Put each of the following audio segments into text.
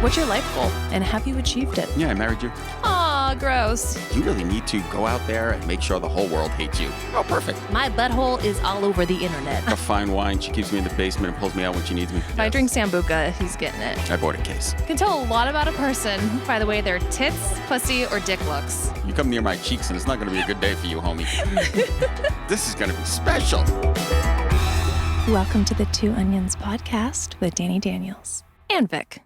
What's your life goal, and have you achieved it? Yeah, I married you. Aw, gross. You really need to go out there and make sure the whole world hates you. Oh, perfect. My butthole is all over the internet. A fine wine. She keeps me in the basement and pulls me out when she needs me. If I drink Sambuca, he's getting it. I bought a case. Can tell a lot about a person by the way their tits, pussy, or dick looks. You come near my cheeks and it's not going to be a good day for you, homie. This is going to be special. Welcome to the Two Onions podcast with Dani Daniels and Vic.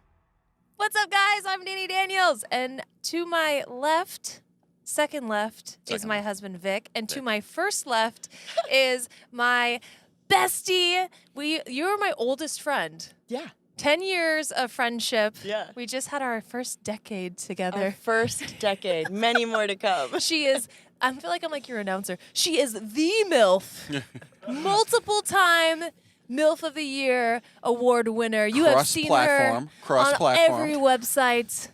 What's up, guys? I'm Dani Daniels, and to my left, second left, is my husband Vic, and to my first left is my bestie. You're my oldest friend. Yeah. 10 years of friendship. Yeah. We just had our first decade together. Our first decade. Many more to come. She is, I feel like I'm like your announcer. She is the MILF. Multiple time MILF of the Year award winner. You have seen her on every website,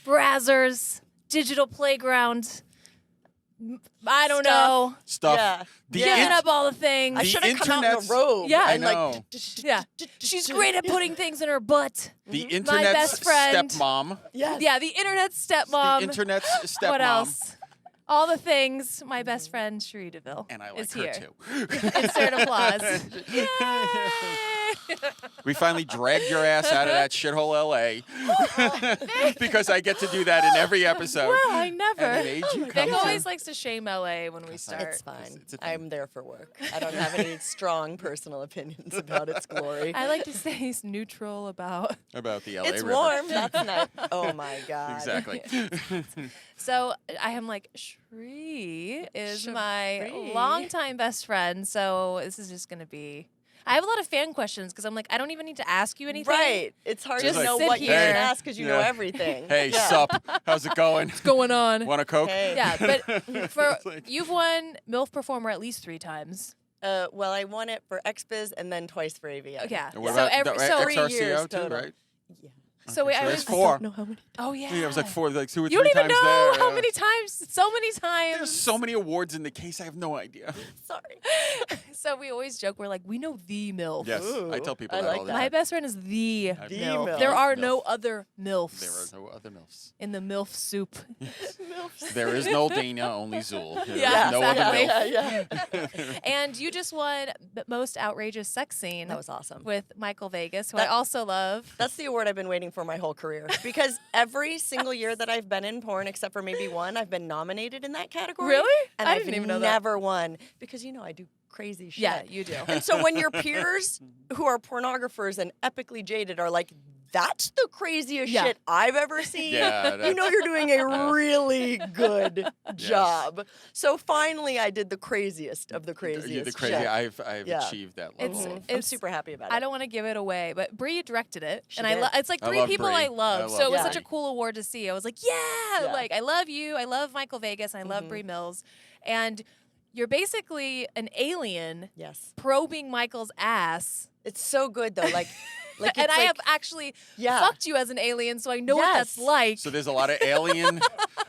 Brazzers, Digital Playground. I don't know. Stuff. Yeah. Giving up all the things. I should have come out in a robe. Yeah. I and know. Yeah. She's great at putting things in her butt. The My internet's best friend. stepmom. Yes. Yeah, the internet's stepmom. The internet's stepmom. What else? All the things. My best friend, Cherie DeVille, And I like is her here. too. Insert applause. Yay! We finally dragged your ass out of that shithole LA because I get to do that in every episode. Well, I never. And an age you come Vic to. always likes to shame LA when we start. It's fine. It's a thing. I'm there for work. I don't have any strong personal opinions about its glory. I like to say he's neutral about. About the LA It's River. warm. That's nice. Oh my God. Exactly. So I am like, Cherie is my Cherie. longtime best friend. So this is just going to be. I have a lot of fan questions because I'm like, I don't even need to ask you anything. Right. It's hard Just to know sit what you here. can ask because you know everything. Hey, Yeah. sup? How's it going? What's going on? Want a Coke? Hey. Yeah, but for It's like- you've won MILF Performer at least 3 times. Well, I won it for XBiz and then twice for AVN. Yeah. And what So about every the so 3 XRCO years too, total. right? Yeah. so wait, Okay, I so was there's 4. I don't know how many. Oh yeah. Yeah, it was like 4, like 2 or 3 You don't even times know there. how many times. So many times. There's so many awards in the case. I have no idea. Sorry. So we always joke, we're like, we know the MILF. Yes, Ooh, I tell people I that like all the that. My time. best friend is the The MILF. MILF. There are MILF. no other MILFs There are no other MILFs. in the MILF soup. There is no Dana, only Zool. There is Yeah, no exactly. other MILF. Yeah. And you just won most outrageous sex scene That was awesome. with Michael Vegas, who I That- also love. That's the award I've been waiting for my whole career. Because every single year that I've been in porn, except for maybe one, I've been nominated in that category. Really? And I I've didn't even know that. never won. Because, I do crazy shit. Yeah, you do. And so when your peers who are pornographers and epically jaded are like, that's the craziest Yeah. shit I've ever seen. Yeah, You know you're doing a really good job. So finally I did the craziest of the craziest You're the crazy. shit. I've Yeah. achieved that level. It's- Mhm. I'm super happy about it. I don't want to give it away, but Brie directed it, She and I did. it's like I 3 love people Brie. I love. I So love it was Brie. such a cool award to see. I was like, yeah, like I love you, I love Michael Vegas, and I love Brie Mills, and you're basically an alien Yes. probing Michael's ass. It's so good though. Like And it's I like- have actually Yeah. fucked you as an alien, so I know what that's Yes. like. So there's a lot of alien.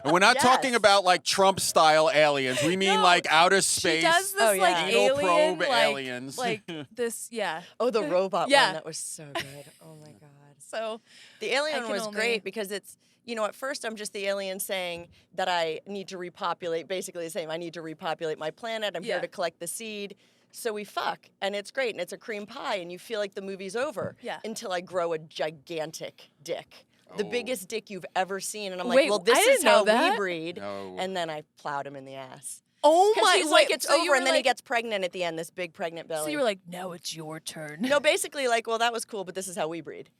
And we're not talking Yes. about like Trump-style aliens. We mean No. like outer She space. does this Oh, yeah. like Anal alien, probe like, aliens. like this, yeah. Oh, the robot Yeah. one. That was so good. Oh my God. So The alien can one was only- great because it's, at first I'm just the alien saying that I need to repopulate, basically the same. I need to repopulate my planet. I'm Yeah. here to collect the seed. So we fuck, and it's great, and it's a cream pie, and you feel like the movie's over. Yeah. Until I grow a gigantic dick. The Oh. biggest dick you've ever seen. And I'm Wait, like, well, this I is didn't know how that. we breed. No. And then I plowed him in the ass. oh Because he's like, it's so you over, were and then he like- gets pregnant at the end, this big pregnant belly. So you were like, now it's your turn. no, basically like, well, that was cool, but this is how we breed.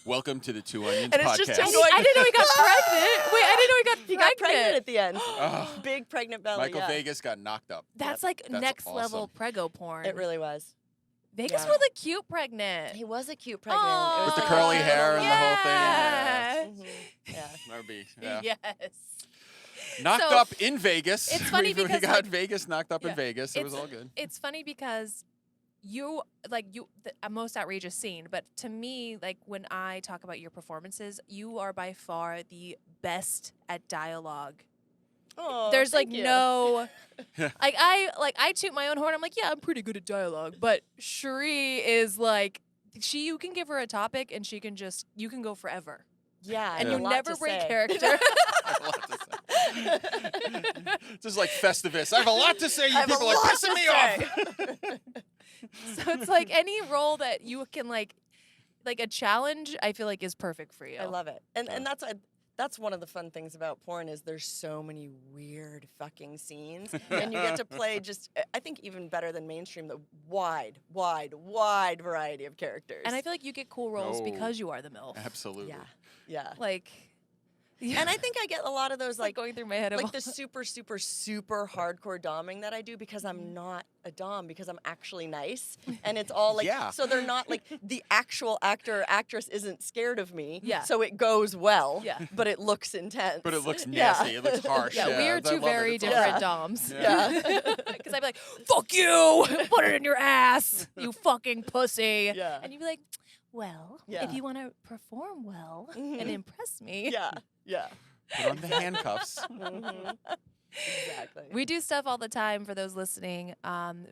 Welcome to the Two Onions And it's podcast. just I didn't know he got pregnant. Wait, I didn't know he got He pregnant. got pregnant at the end. Oh. Big pregnant belly, Michael yeah. Vegas got knocked up. That's like That's next level awesome. prego porn. It really was. Vegas yeah. was a cute pregnant. He was a cute pregnant. Aw. It was With the like curly a hair little and the whole line. thing. Yeah. Mhm. Yeah. That would be, yeah. Yes. Knocked So, up in Vegas. it's funny we because, got like- Vegas knocked up Yeah. in Vegas. It was all good. It's funny because a most outrageous scene, but to me, like when I talk about your performances, you are by far the best at dialogue. Oh, There's like thank you. no, I toot my own horn. I'm like, yeah, I'm pretty good at dialogue, but Cherie is like you can give her a topic and you can go forever. Yeah, And a you lot never to break say. character. I have a lot to say. This is like Festivus. I have a lot to say. You I have a people are lot pissing to me say. off. So it's like any role that you can like a challenge, I feel like is perfect for you. I love it, and that's one of the fun things about porn is there's so many weird fucking scenes, and you get to play just I think even better than mainstream the wide variety of characters. And I feel like you get cool roles Oh. because you are the MILF. Absolutely. yeah. Like, And I think I get a lot of those it's like going through my head. like the super hardcore doming that I do because I'm not a dom, because I'm actually nice, and it's all like Yeah. so they're not like the actual actor or actress isn't scared of me, Yeah. so it goes well, Yeah. but it looks intense, But it looks Yeah. nasty. It looks harsh. Yeah, we are I two love it. very It's different awesome. doms. Yeah. Because I'd be like, fuck you, put it in your ass, you fucking pussy. Yeah. And you'd be like, well, Yeah. if you want to perform well and Mhm. impress me. yeah. Put on the handcuffs. Mhm. Exactly. We do stuff all the time for those listening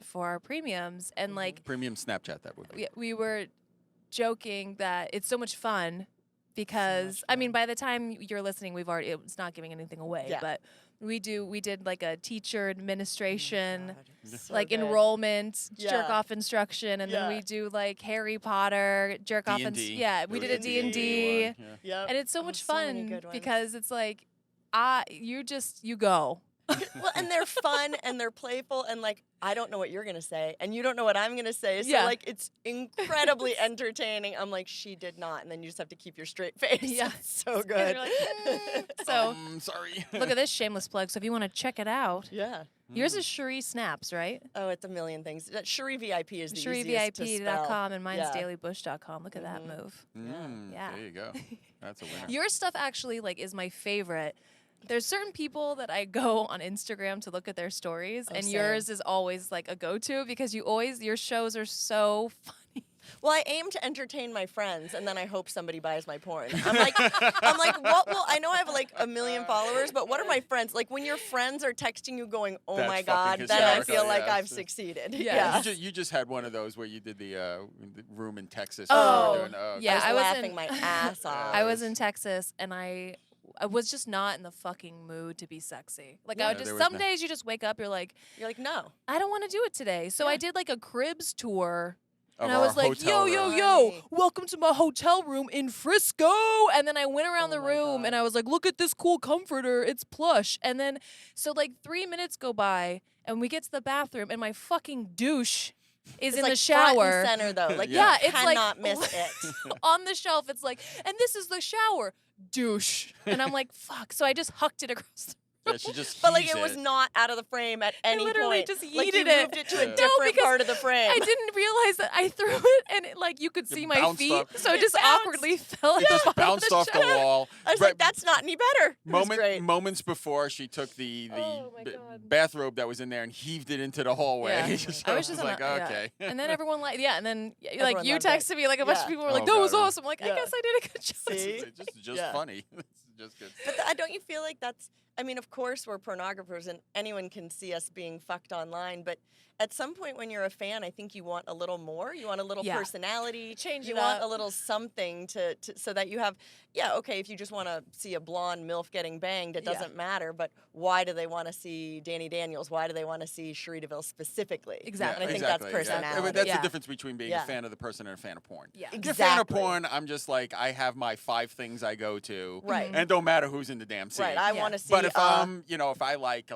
for our premiums. And like, Premium Snapchat, that would be. we were joking that it's so much fun because, I mean, by the time you're listening, it's not giving anything away, Yeah. but we did like a teacher administration. God, so like good. enrollment, Yeah. jerk off instruction, and then Yeah. we do like Harry Potter jerk off. D&D. Yeah, we There did a was D&D, one, yeah. Yep. and it's so Oh, much so many fun good ones. because it's like, you go. Well, and they're fun and they're playful and like I don't know what you're gonna say and you don't know what I'm gonna say. So Yeah. like it's incredibly entertaining. I'm like, she did not, and then you just have to keep your straight face. Yeah. It's so And good. you're like, so Sorry. look at this shameless plug. So if you want to check it out, Yeah. yours is Cherie Snaps, right? Oh, it's a million things. Cherie VIP is the easiest to spell. CherieVIP.com and mine's Yeah. dailybush.com. Look at that move. Yeah. There you go. That's a winner. Your stuff actually like is my favorite. There's certain people that I go on Instagram to look at their stories, and same. yours is always like a go-to because your shows are so funny. Well, I aim to entertain my friends, and then I hope somebody buys my porn. I'm like, what will I know? I have like 1 million followers, but what are my friends like? When your friends are texting you, going, "Oh That's my fucking God," then I hysterical, feel like yeah. I've succeeded. Yeah. You just had one of those where you did the room in Texas. Oh, You were doing, yeah. I I was was laughing in- my ass off. I was in Texas, and I was just not in the fucking mood to be sexy. Like I Yeah, would just there was some no- days you just wake up, you're like, You're like, no. I don't want to do it today. So I did like a cribs tour. Of And I our was like, hotel yo, room. Funny. welcome to my hotel room in Frisco. And then I went around the Oh my room God. and I was like, look at this cool comforter. It's plush. And then, so like 3 minutes go by and we get to the bathroom and my fucking douche is It's in like the shower. front and center though. Like Yeah, you it's like- cannot miss it. On the shelf, it's like, and this is the shower. Douche. And I'm like, fuck. So I just hucked it across the Yeah, she just But like heaves it was not out of the frame at any literally point. just like you yeeted it. moved it to Yeah. a No, different because part of the frame. I didn't realize that I threw it and it, like you could see my bounced feet. off. So it It just bounced. awkwardly fell It just off bounced off the shower. wall. I was Right- like, that's not any better. It was great. Moments before she took the Oh my God. bathrobe that was in there and heaved it into the hallway. Yeah. So I was just like, yeah. okay. And then everyone like, and then like Everyone you loved it. texted me, like a bunch of Yeah. people were like, Oh, that was God. awesome. Like, I Yeah. guess I did a good job. See? It's just Yeah. funny. It's just good. But don't you feel like that's? I mean, of course we're pornographers, and anyone can see us being fucked online. But at some point, when you're a fan, I think you want a little more. You want a little Yeah. personality. Change You it want up. a little something to so that you have. Yeah, okay. If you just want to see a blonde MILF getting banged, it Yeah. doesn't matter. But why do they want to see Dani Daniels? Why do they want to see Cherie DeVille specifically? Exactly. And I think exactly, that's yeah. personality. But that's Yeah. the difference between being Yeah. a fan of the person and a fan of porn. Yeah. If you're a fan of Exactly. porn, I'm just like, I have my 5 things I go to. Right. And don't matter who's in the damn scene. Right. I Yeah. want to see. But if if I like,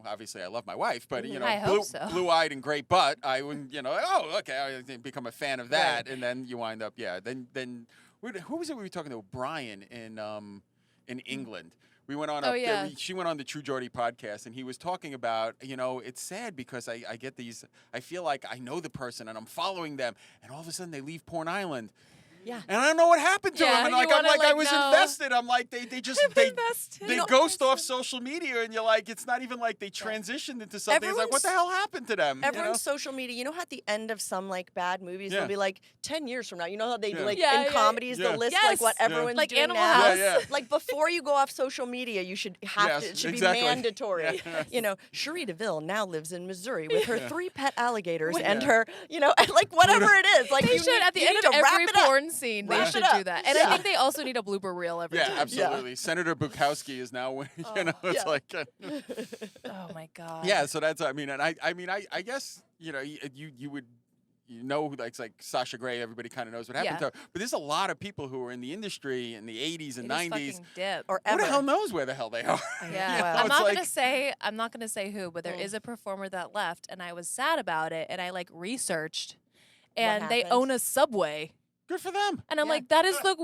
obviously I love my wife, but I hope so. blue-eyed and great butt, I wouldn't, I become a fan of that, and then you wind up, then who was it we were talking to? Brian in England. We went on. Oh, yeah. She went on the True Geordie podcast, and he was talking about, it's sad because I get these. I feel like I know the person and I'm following them, and all of a sudden they leave Porn Island. Yeah. And I don't know what happened to Yeah, him. And you I'm wanna, like, I like, was know. invested. I'm like, they just they invested. ghost off social media, and you're like, it's not even like they transitioned into something. It's like, what the hell happened to them? Everyone's social media. You know how at the end of some like bad movies, Yeah. they'll be like 10 years from now. You know how they Yeah. like Yeah, in yeah. comedies Yeah. they'll list Yes. like what Yeah. everyone's Like doing Animal now. House. Yeah. Like before you go off social media, you should have Yes, to. It should exactly. be mandatory. Yeah. You know, Cherie DeVille now lives in Missouri with her 3 pet alligators Yeah. and her, you know, like whatever it is. Like They you should need, at the you end need of to wrap every it up. porn scene. They Wrap should it do up. that, and I think they also need a blooper reel every Yeah, time. absolutely. Senator Bukowski is now, you know, it's yeah. like, Oh my god. yeah. So that's, I mean, and I guess, you know, you would. You know, like Sasha Grey, everybody kind of knows what happened Yeah. to her. But there's a lot of people who were in the industry in the 80s and They just 90s. fucking dip. Or Who ever. the hell knows where the hell they are? Yeah, You know, I'm it's not like- gonna say who, but there is a performer that left, and I was sad about it, and I like researched, and they happened? own a Subway, Good for them. and I'm Yeah. like, that is the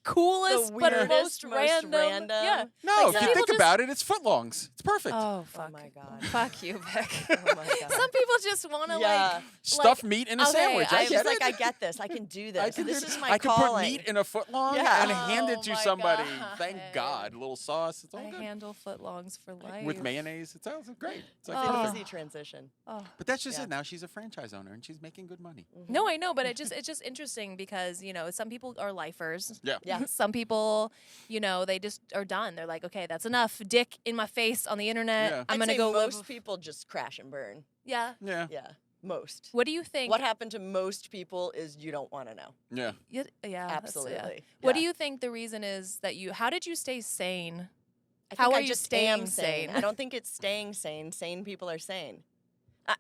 coolest, The but weirdest, most most random. random. Yeah. No, Like, if some you people think just- about it, it's footlongs. It's perfect. Oh fuck. Oh my god. Fuck you, Vic. Oh my god. Some people just want to Yeah. Stuffed meat in a okay, sandwich. I I She's get like, it. I get this. I can do I this. can This do is it. my I can calling. put meat in a footlong Yeah. and hand it Oh to my somebody. Thank God. God. A little sauce. It's all I good. handle footlongs for life. With mayonnaise. It sounds great. It's like It's an perfect. easy transition. Oh. But that's just Yeah. it. Now she's a franchise owner and she's making good money. No, I know, but it's just interesting because, you know, some people are lifers. Yeah. Yeah. Some people, you know, they just are done. They're like, okay, that's enough. Dick in my face on the internet. Yeah. I'm I'd gonna say go most live. people just crash and burn. Yeah. Yeah. Yeah. Most. What do you think? What happened to most people is you don't want to know. Yeah. Yeah. Yeah. that's- yeah. Absolutely. What Yeah. do you think the reason is that how did you stay sane? I How think are I you just staying am sane? I don't think it's staying sane. Sane people are sane.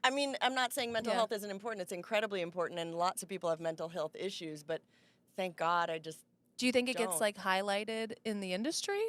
I mean, I'm not saying mental Yeah. health isn't important. It's incredibly important, and lots of people have mental health issues. But thank God, I just Do you think it gets Don't. like highlighted in the industry?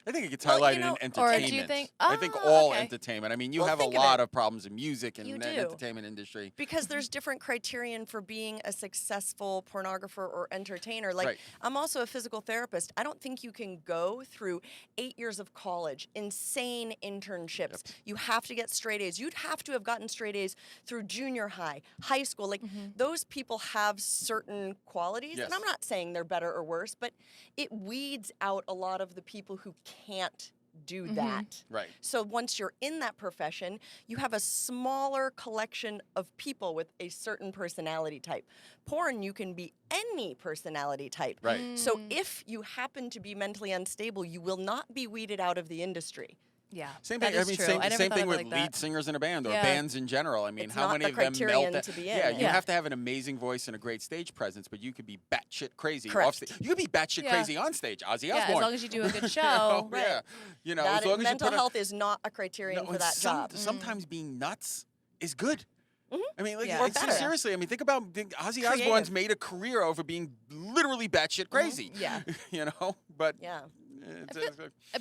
I think it gets Well, you highlighted know, in or entertainment. do you think- I think Ah, all okay. entertainment. I mean, you Well, have a think of lot it. of problems in music and You the do. entertainment industry. because there's different criterion for being a successful pornographer or entertainer. Like, Right. I'm also a physical therapist. I don't think you can go through 8 years of college, insane internships. You have to get straight A's. You'd have to have gotten straight A's through junior high, high school. Like, those people have certain qualities. Yes. And I'm not saying they're better or worse, but it weeds out a lot of the people who can't do that. Right. So once you're in that profession, you have a smaller collection of people with a certain personality type. Porn, you can be any personality type. Right. So if you happen to be mentally unstable, you will not be weeded out of the industry. Yeah. Same that thing. I is mean, true. same, I never same thought thing of it with like that. lead singers in a band or Yeah. bands in general. I mean, It's how not many the of them criterion melt? to be Yeah, in. you Yeah. have to have an amazing voice and a great stage presence, but you could be batshit crazy Correct. off stage. You could be batshit Yeah. crazy on stage. Ozzy Yeah, as Osbourne. long as you do a good You show. know, Right. Yeah. You know, That as long as mental you put health is not a criterion for and that job. Sometimes being nuts is good. I mean, like, Yeah. Or it's- better. seriously. I mean, think about Ozzy Osbourne's Creative. made a career over being literally batshit crazy. Yeah. You know, but Yeah.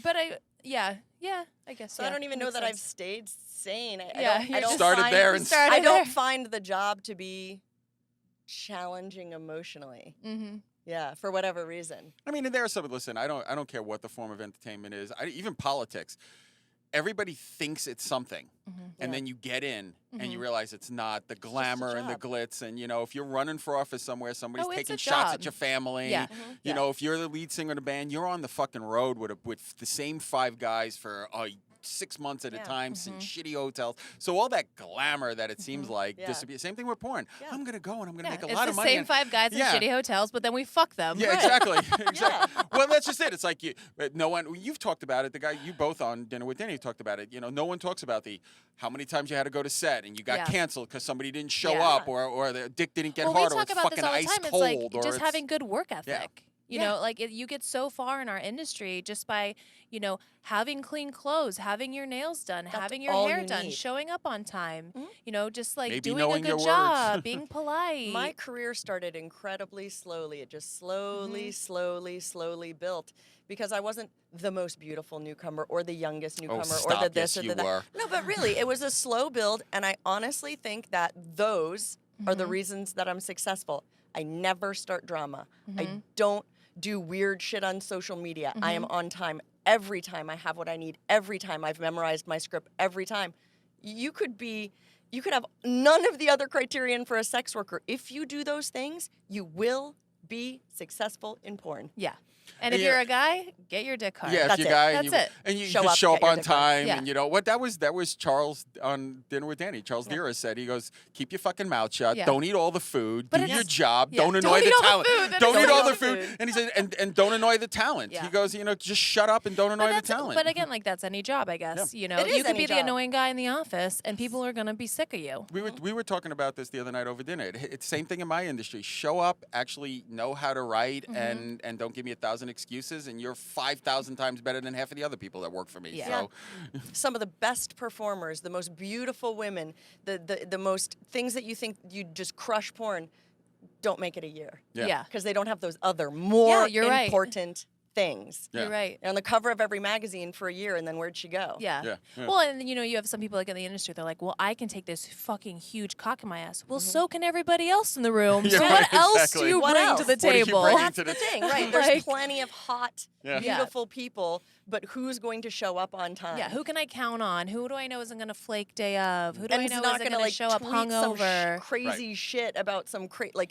But I guess. So yeah, I don't even know makes that I've sense. stayed sane. I Yeah, don't, you I don't started find, there and started I don't there. find the job to be challenging emotionally. Yeah, for whatever reason. I mean, and there are some. Listen, I don't care what the form of entertainment is. Even politics. Everybody thinks it's something, and then you get in and you realize it's not the glamour and the job. glitz. And you know, if you're running for office somewhere, somebody's Oh, it's taking a shots job. at your family. Yeah. You know, if you're the lead singer in a band, you're on the fucking road with the same 5 guys for 6 months at a Yeah. time, in shitty hotels. So all that glamour that it seems like Yeah. disappears. Same thing with porn. Yeah. I'm gonna go and I'm gonna Yeah, make a it's lot the of money. same and- 5 guys in Yeah. shitty hotels, but then we fuck them. Yeah, exactly. Exactly. Well, that's just it. It's like no one. You've talked about it. The guy you both on Dinner with Danny talked about it. You know, no one talks about how many times you had to go to set and you got Yeah. canceled because somebody didn't show Yeah. up or the dick didn't get Well, hard we or talk it's about this fucking all the ice time. It's cold like or just it's, having good work ethic. You Yeah. know, like you get so far in our industry just by, you know, having clean clothes, having your nails done, That's having your all hair you done, need. showing up on time, you know, just like Maybe doing a knowing good your words. job, being polite. My career started incredibly slowly. It just slowly built because I wasn't the most beautiful newcomer or the youngest newcomer or the stop. this Yes, or you the were. that. No, but really, it was a slow build, and I honestly think that those are the reasons that I'm successful. I never start drama. I don't do weird shit on social media. I am on time every time. I have what I need every time. I've memorized my script every time. You could have none of the other criterion for a sex worker. If you do those things, you will be successful in porn. Yeah. And if Yeah. you're a guy, get your dick hard. Yeah, if That's you're it. a guy, That's it. and you Show just up, show get up your on dick hard. time, Yeah. and you know what that was Charles on Dinner with Danny. Charles Dira said, he goes, keep your fucking mouth shut. Yeah. Don't eat all the food. But Do it's- your job. yeah. Don't Don't annoy eat the all the talent. food. That Don't is eat so all the good. food. And he said, and don't annoy the talent. Yeah. He goes, just shut up and don't annoy the talent. But again, like that's any job, I guess. Yeah. You know, It is you could any be the job. annoying guy in the office, and people are gonna be sick of you. We were talking about this the other night over dinner. It's same thing in my industry. Show up, actually know how to write, and don't give me 1,000 excuses. And you're 5,000 times better than half of the other people that work for me. Yeah. So Some of the best performers, the most beautiful women, the most things that you think you'd just crush porn, don't make it a year. Yeah. Because they don't have those other more you're right. important things. Yeah. You're right. They're on the cover of every magazine for a year, and then where'd she go? Yeah. Yeah, yeah. Well, and you know, you have some people like in the industry. They're like, "Well, I can take this fucking huge cock in my ass." Well, so can everybody else in the room. Yeah, so right, what else exactly. do you What bring else? to the What are you table? bringing That's to the the- thing, right? There's Like- plenty of hot, Yeah. beautiful people, but who's going to show up on time? Yeah, who can I count on? Who do I know isn't going to flake day of? Who do and I it's know not isn't gonna going to like show up tweet some hungover? crazy shit about some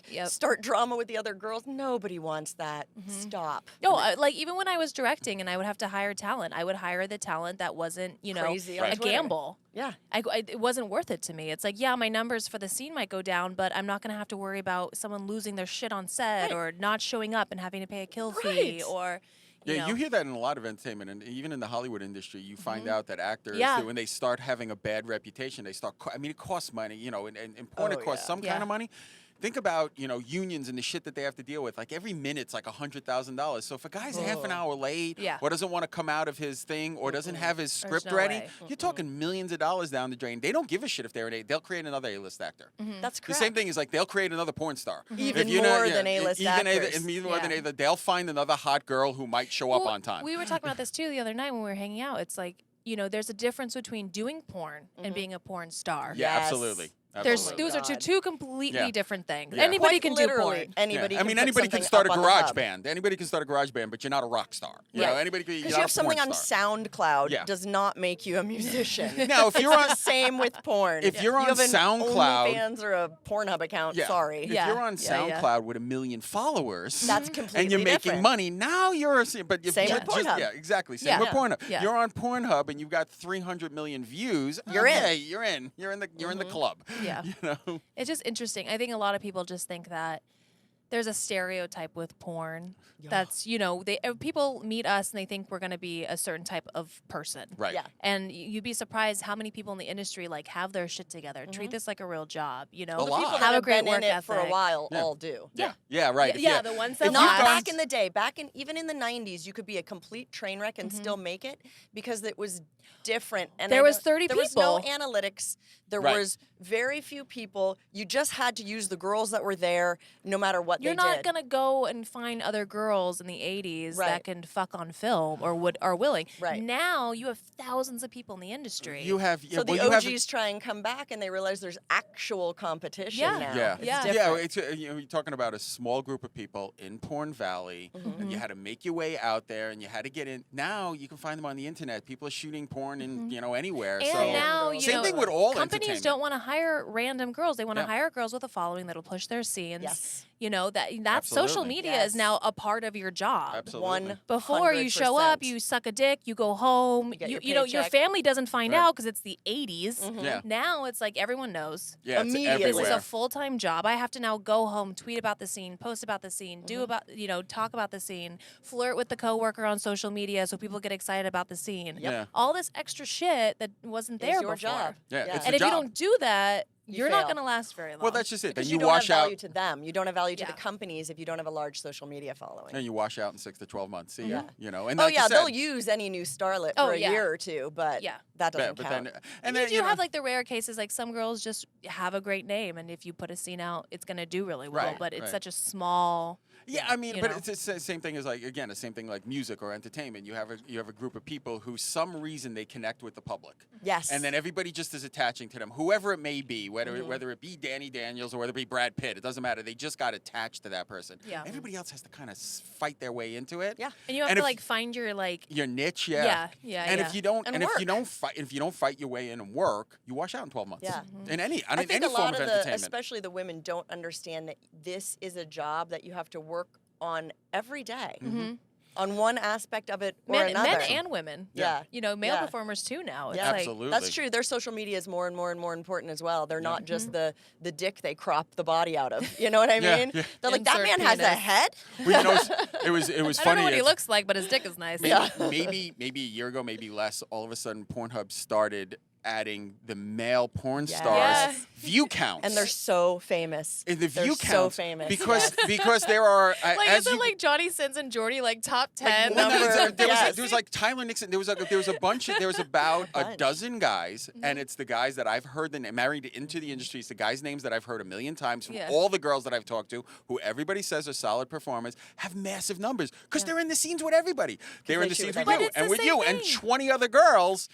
Yep. start drama with the other girls. Nobody wants that. Mm-hmm. Stop. No, like even when I was directing and I would have to hire talent, I would hire the talent that wasn't, you know, Crazy on a Twitter. gamble. Yeah. It wasn't worth it to me. It's like, yeah, my numbers for the scene might go down, but I'm not going to have to worry about someone losing their shit on set Right. or not showing up and having to pay a kill fee Right. or, Yeah, know. you hear that in a lot of entertainment, and even in the Hollywood industry, you find out that actors, Yeah. when they start having a bad reputation, they start. I mean, it costs money, you know, and porn it Oh, costs yeah. some Yeah. kind of money. Think about, unions and the shit that they have to deal with. Like every minute's like $100,000. So if a guy's half an hour late, Yeah. or doesn't want to come out of his thing, or doesn't have his There's script no ready, way. you're talking millions of dollars down the drain. They don't give a shit if they're they'll create another A-list actor. That's The correct. same thing is like they'll create another porn star. Even If you know- more yeah, than A-list even actors. Even more than Yeah. A-list. They'll find another hot girl who might show up Well, on time. We were talking about this too the other night when we were hanging out. It's like, you know, there's a difference between doing porn and being a porn star. Yeah, Yes. absolutely. There's Absolutely. those are God. two completely Yeah. different things. Yeah. Anybody Quite can do literally, porn. Anybody I can mean, put anybody can something start a up on the garage hub. band. Anybody can start a garage band, but you're not a rock star. You Yeah. know, anybody can. Because you have something on SoundCloud Yeah. does not make you a musician. Now, if you're It's on, the same with porn. If you're you on have an SoundCloud- OnlyFans or a Pornhub account, yeah. sorry. If Yeah. you're on Yeah, yeah. SoundCloud with 1 million followers, That's completely and you're making different. money, now you're a. But if Same you with just, Pornhub. yeah, exactly. Same Yeah. with Pornhub. Yeah. You're on Pornhub and you've got 300 million views. You're in. okay, You're in. You're in the club. Yeah. You know. It's just interesting. I think a lot of people just think that there's a stereotype with porn that's, you know, people meet us and they think we're going to be a certain type of person. Right. Yeah. And you'd be surprised how many people in the industry like have their shit together, treat this like a real job, you know. A lot. People Have that a have great been work in it for a ethic. while Yeah. all do. Yeah. Yeah. Right. Yeah, the ones that If Not you've last. done- back in the day. Even in the 90s, you could be a complete train wreck and still make it because it was different. And There I was don't- 30 There was no people. analytics. There Right. was very few people. You just had to use the girls that were there, no matter what You're they not did. gonna go and find other girls in the 80s that Right. can fuck on film or are willing. Right. Now you have thousands of people in the industry. You have. Yeah, So well, the you have- OGs try and come back, and they realize there's actual competition Yeah. now. Yeah, It's Yeah. different. It's you're talking about a small group of people in Porn Valley, and you had to make your way out there, and you had to get in. Now you can find them on the internet. People are shooting porn in anywhere. And so now, you same know, thing with all companies entertainment. don't want to hire random girls. They want to Yeah. hire girls with a following that'll push their scenes. Yes. You know, that's social Absolutely. media Yes. is now a part of your job. Absolutely. Before you show up, you suck a dick, you go home. You get your You know, your paycheck. family doesn't find Right. out because it's the 80s. Yeah. Now it's like everyone knows. Yeah, it's Immediately. This is everywhere. a full-time job. I have to now go home, tweet about the scene, post about the scene, do about, you know, talk about the scene, flirt with the coworker on social media so people get excited about the scene. Yeah. All this extra shit that wasn't Is there your before. job. Yeah, it's And a if you job. don't do that, You you're not fail. going to last very long. Well, that's just it. Because Then you you don't wash have value out. to them. You don't have value to Yeah. the companies if you don't have a large social media following. And you wash out in 6 to 12 months. See Yeah. ya. You know. And Oh like you yeah, said, they'll use any new starlet Oh, for a yeah. year or two, but Yeah. that yeah, doesn't but count. then, and and you then do have like the rare cases, like some girls just have a great name, and if you put a scene out, it's going to do really well. Right, But it's right. such a small. Yeah, I mean, you but know. it's the same thing as like again, the same thing like music or entertainment. You have a group of people who some reason they connect with the public. Yes. And then everybody just is attaching to them, whoever it may be, whether it be Dani Daniels or whether it be Brad Pitt, it doesn't matter. They just got attached to that person. Yeah. Everybody else has to kind of fight their way into it. Yeah. And you have And to if- like find your like. Your niche, Yeah, And yeah. if you don't, And and if you work. don't fight, if you don't fight your way in and work, you wash out in 12 months. Yeah. In any, I I mean, think any a lot form of of entertainment. especially the women, don't understand that this is a job that you have to work on every day, on one aspect of it or Men another. and women. Yeah. You know, male Yeah. performers too now. It's Yeah. like, Absolutely. That's true. Their social media is more and more and more important as well. They're not just the dick they crop the body out of. You know what I Yeah, mean? yeah. They're like, that Insert man has a penis. head? Well, you know, it was I don't funny. know what he it's- looks like, but his dick is nice. Maybe a year ago, maybe less. All of a sudden, Pornhub started adding the male porn stars Yes. view counts. And they're so famous. in the They're view so counts famous. because there are Like, as is it you, like Johnny Sins and Jordy, like top 10 Well, numbers? there was like Tyler Nixon. There was about a bunch. dozen guys, and it's the guys that I've heard and married into the industry. It's the guys' names that I've heard a million times from Yeah. all the girls that I've talked to, who everybody says are solid performers, have massive numbers because they're in the scenes with everybody. They're in they the shoot scenes with with everybody. you But and it's with the you same and thing. 20 other girls.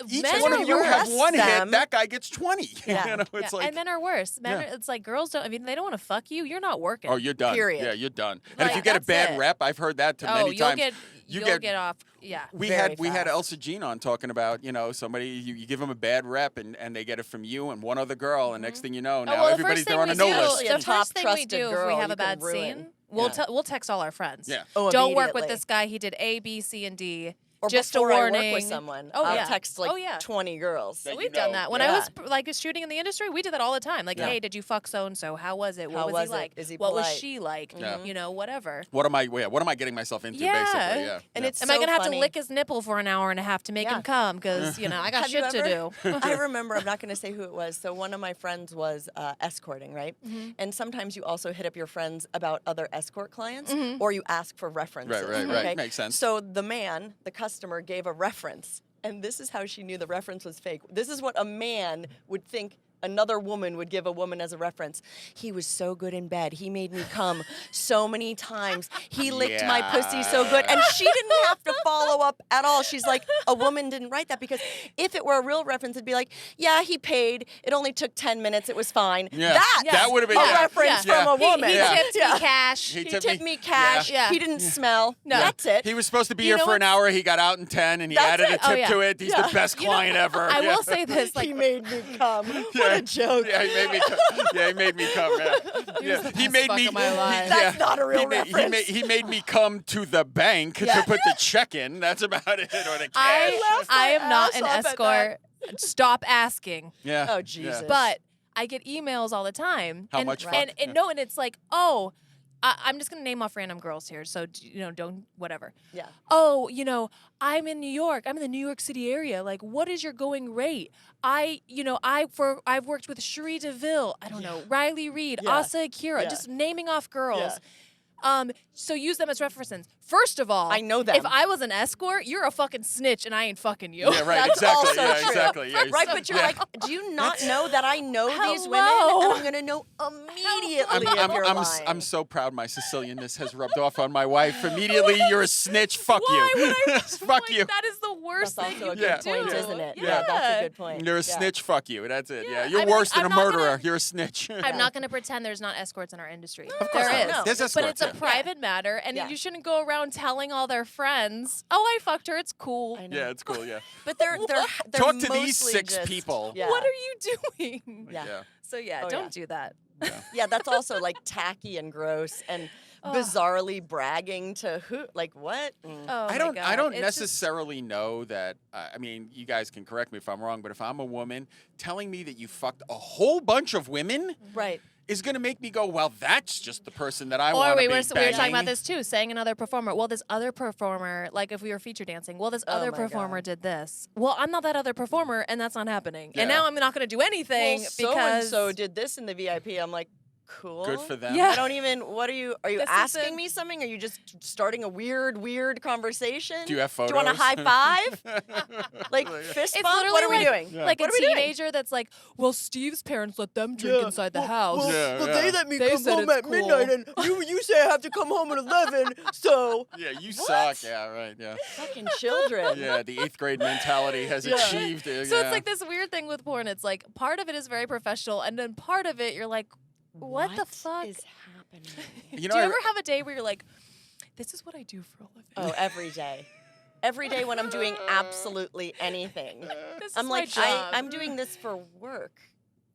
Each Men one are of you have worse. one hit. them. That guy gets 20. Yeah. You know, it's Yeah, like, and men are worse. Men, Yeah. it's like girls don't. I mean, they don't want to fuck you. You're not working. oh, you're done. Period. Yeah, you're done. And if Like, you get a that's bad it. rep, I've heard that oh, many you'll times. get you you'll get off. Yeah. We Very had fast. Elsa Jean on talking about, you know, somebody you give them a bad rep and they get it from you and one other girl and next thing you know, now well, the everybody's first there thing on a we no do- list. Especially a The top first thing we trusted do if we girl, have you a bad can ruin. scene, we'll Yeah. we'll text all our friends. Yeah. Oh, Don't work with immediately. this guy. He did A, B, C, and D. Or just a before warning. I work with someone, Oh, I'll yeah. text like Oh, yeah. 20 girls. That We've you done know. that. When Yeah. I was like shooting in the industry, we did that all the time. Like, Yeah. hey, did you fuck so and so? How was it? What How was was he it? like? Is he what was polite? she like? Yeah. You know, whatever. What am I getting myself into Yeah. basically? Yeah. And Yeah. it's Am so I gonna have funny. to lick his nipple for an hour and a half to make Yeah. him come? Because you know I got Have you shit to ever- do. I remember, I'm not going to say who it was. So one of my friends was escorting, right? And sometimes you also hit up your friends about other escort clients or you ask for references. Right. Okay? Makes sense. So the customer gave a reference. And this is how she knew the reference was fake. This is what a man would think another woman would give a woman as a reference. He was so good in bed. He made me come so many times. He licked my pussy so good. And she didn't have to follow up at all. She's like, a woman didn't write that because if it were a real reference, it'd be like, yeah, he paid. It only took 10 minutes. It was fine. Yeah. That's That would've been- a yeah. reference Yeah. from a woman. He Yeah. tipped me cash. He tipped me cash. Yeah. He didn't smell. No. That's it. He was supposed to be You here know for an what's- hour. He got out in 10 and he That's added a it. tip Oh, yeah. to it. He's Yeah. the best client ever. I Yeah. will say this, like He made me come. What Yeah. a joke. Yeah, he made me come. Yeah, he made me come. Yeah. the He best made fuck me. of my life. That's not a real he reference. he made me come to the bank Yeah. to put the check in. That's about it. Or the cash. laughed I my am not ass an off at escort. Stop asking. Yeah. Oh, Yeah. Jesus. But I get emails all the time. How and, much fuck? And, Yeah. no, and it's like, oh, I'm just gonna name off random girls here. So don't whatever. Yeah. Oh, I'm in New York. I'm in the New York City area. Like, what is your going rate? I've worked with Cherie DeVille. I don't know, Riley Reid, Yeah. Asa Akira, Yeah. just naming off girls. Yeah. So use them as references. First of all, I know them. If I was an escort, you're a fucking snitch, and I ain't fucking you. Yeah, right. That's Exactly. also Yeah, true. exactly. Yeah, Right, but you're yeah. like, do you not know that I know these women? Hello. And I'm going to know immediately if you're lying. I'm so proud my Sicilianness has rubbed off on my wife. Immediately, you're a snitch. Fuck Why you. would I? Fuck like, you. That is the worst That's thing also a you good can point, do. isn't it? Yeah. That's a good point. You're a Yeah. snitch. Fuck you. That's it. Yeah. Yeah. You're I mean, worse than I'm a not murderer. gonna- You're a snitch. I'm not going to pretend there's not escorts in our industry. course There not. is. No. There's But escorts, it's a yeah. private matter, and Yeah. you shouldn't go around telling all their friends, "Oh, I fucked her. It's cool." I know. Yeah, it's cool. Yeah. But they're Talk to these mostly 6 just- people. Yeah. What are you doing? Yeah. So yeah, Oh, don't yeah. do that. Yeah, that's also like tacky and gross and bizarrely bragging to who? Like what? Oh I my don't. God. I don't It's just- necessarily know that. I mean, you guys can correct me if I'm wrong, but if I'm a woman telling me that you fucked a whole bunch of women Right. is going to make me go, well, that's just the person that I Or want to we be were banging. talking about this too, saying another performer. Well, this other performer, like if we were feature dancing, well, this other my performer God. did this. Well, I'm not that other performer, and that's not happening. Yeah. And now I'm not going to do anything Well, because so did this in the VIP. I'm like, cool. Good for them. Yeah. I don't even. What are you? Are you This asking isn't- me something? Are you just starting a weird conversation? Do you have Do you want a high photos? five? Like fist It's bump? literally What are we like, doing? Yeah. like What a are we doing? teenager that's like, well, Steve's parents let them drink inside the house. well, Yeah, well, yeah. they let me They come said home it's at midnight, cool. and you say I have to come home at 11. So Yeah, you suck. Yeah, right. Yeah. fucking children. Yeah, the 8th grade mentality has Yeah. achieved it. So yeah. it's like this weird thing with porn. It's like part of it is very professional, and then part of it you're like, what the fuck? is happening? You Do you ever have a day where you're like, this is what I do for a living? Oh, every day. Every day when I'm doing absolutely anything. This I'm is like, my job. I'm doing this for work.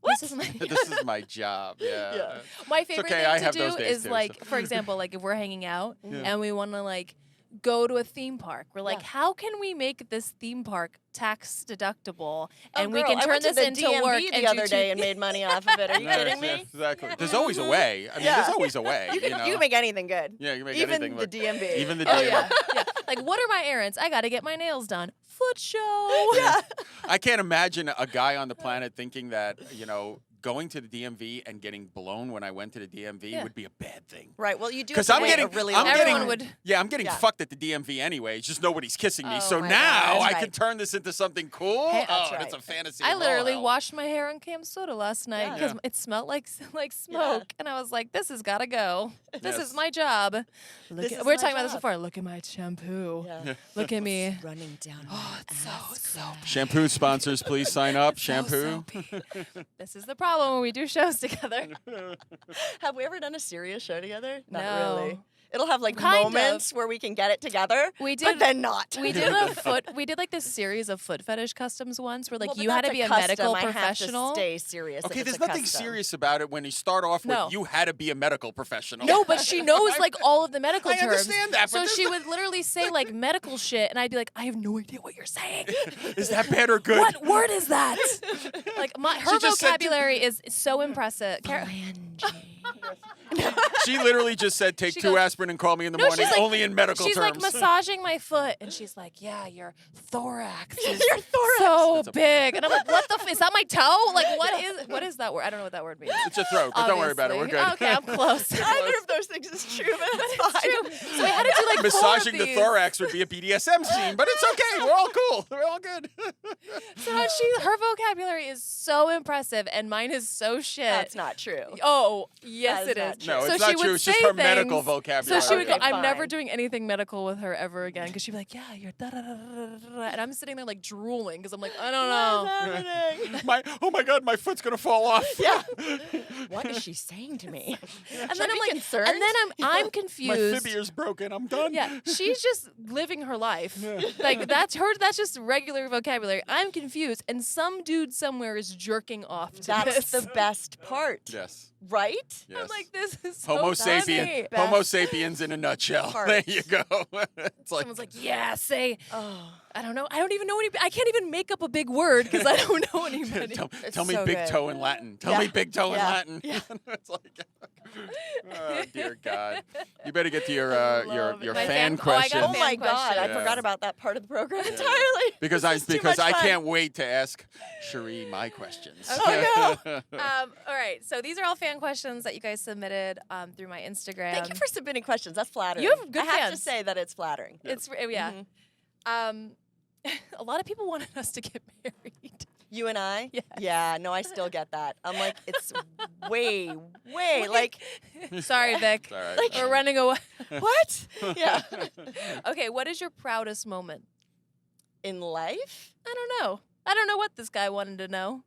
This is my This is my job. Yeah. Yeah. My favorite okay, I thing have to do those days is too, like, so. for example, like if we're hanging out Yeah. and we want to like go to a theme park, we're like, Yeah. how can we make this theme park tax deductible and Oh, we girl, can I turn went to this the into DMV work the and other do day two- and made money off of it. Are you Yeah, kidding yeah, me? exactly. There's always a way. I mean, Yeah. there's always a way. You can, know? you can make anything good. Yeah, you can make Even anything the look. DMV. Even the Oh DMV. yeah, yeah. Like, what are my errands? I got to get my nails done. Foot show. Yeah. I can't imagine a guy on the planet thinking that, going to the DMV and getting blown when I went to the DMV Yeah. would be a bad thing. Right. Well, you do. Because have I'm to wait getting, a really I'm long getting, Everyone time. would- yeah, I'm getting Yeah. fucked at the DMV anyway. It's just nobody's kissing me. Oh So my now God. I Right. can turn this into something cool. Hey, that's That's a right. fantasy. I of all literally hell. washed my hair on Cam Soda last night Yeah. because Yeah. it smelled like smoke, and I was like, "This has got to go. This Yes. is my job." This We is were my talking about this job. before. Look at my shampoo. Yeah. Look at me. Running down. Oh, it's so Shampoo sponsors, please sign up. Shampoo. This is the problem when we do shows together. Have we ever done a serious show together? Not No. really. It'll have like Kind moments where we can get it together. We but did. then not. We did like this series of foot fetish customs once, where like Well, but you had to that's be a custom. medical I have to professional. stay serious. if Okay, it's there's a nothing custom. serious about it when you start off with No. you had to be a medical professional. No, but she knows like all of the medical I terms. understand that, but So there's she no- would literally say like medical shit, and I'd be like, I have no idea what you're saying. Is that bad or good? What word is that? Like her She just said to- vocabulary is so impressive. She literally just said, "Take She 2 goes- aspirin and call me in the No, morning." she's like- Only in medical She's terms. like massaging my foot, and she's like, "Yeah, your thorax is Your thorax. so That's a- big." And I'm like, "What the? Is that my toe? Like, what is that word? I don't know what that word means." It's a throat, but don't worry about it. We're good. Obviously. Okay, I'm close. Either of those things is true, but it's fine. True. So we had to do like Massaging 4 of the these. thorax would be a BDSM scene, but it's okay. We're all cool. We're all good. So her vocabulary is so impressive, and mine is so shit. That's not true. Oh, yes, That it is is. not true. No, so it's she not would true. It's say just her medical things- vocabulary. So she would go, Okay, I'm never fine. doing anything medical with her ever again. Because she'd be like, yeah, you're da da da da da da. And I'm sitting there like drooling because I'm like, I don't know. What's happening? Oh my God, my foot's gonna fall off. Yeah. What is she saying to me? And Should then I I'm be like, concerned? and then I'm My confused. fibier's broken. I'm done. Yeah, she's just living her life. Like that's just regular vocabulary. I'm confused, and some dude somewhere is jerking off to That's this. the best part, Yes. right? Yes. I'm like, this is so Homo funny. sapien. Best Homo sapiens in a nutshell. part. There you go. It's like, Someone's like, yeah, say. Oh, I don't know. I don't even know any. I can't even make up a big word because I don't know anybody. tell me so big good. toe in Latin. Tell Yeah. me big toe in Yeah. Latin. Yeah. It's like, oh dear God. You better get to your love your it. My fan fan- oh, I got questions. a oh fan my God! I question. forgot about that part of the program entirely. because This is too because much I fun. can't wait to ask Cherie my questions. Oh, All right. So these are all fan questions that you guys submitted through my Instagram. Thank you for submitting questions. That's flattering. You have good I have to fans. say that it's flattering. It's yeah. Mhm. A lot of people wanted us to get married. You and I? Yes. Yeah, no, I still get that. I'm like, it's way, like, Sorry, Vic. It's all right. We're running away. what? Yeah. Okay. What is your proudest moment? In life? I don't know. I don't know what this guy wanted to know.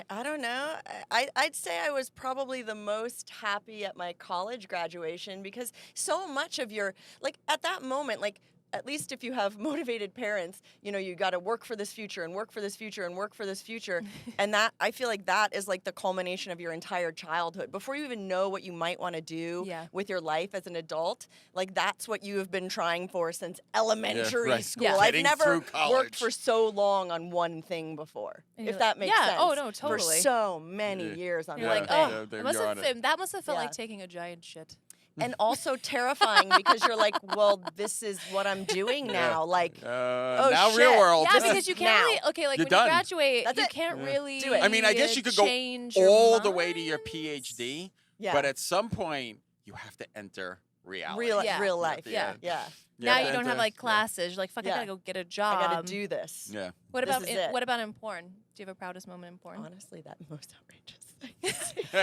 I don't know. I'd say I was probably the most happy at my college graduation because so much of your, like, at that moment, like, at least if you have motivated parents, you know, you got to work for this future and work for this future and work for this future. And that, I feel like that is like the culmination of your entire childhood. Before you even know what you might want to do Yeah. with your life as an adult, like that's what you have been trying for since elementary right. school. Yeah. I've Getting never through college. worked for so long on one thing before, And if you're that like, makes yeah, sense. oh, no, For totally. so many Yeah. years on You're one like, thing. oh, Yeah, there it must you're have, on it. that must have felt Yeah. like taking a giant shit. And also terrifying because you're like, well, this is what I'm doing now. Like, now shit. real world. Yeah, This because is- you can't now. really, okay, like You're when done. you graduate, That's you it. can't Yeah. really Do it. I mean, I guess you could go change your all the way to your minds. PhD, yeah, but at some point you have to enter reality. Yeah. real life. Yeah. Yeah. Now have you to don't have enter- like classes. You're like, fuck, I Yeah. gotta go get a I job. got to do this. Yeah. What This about is it. what about in porn? Do you have a proudest moment in porn? Honestly, that most outrageous thing.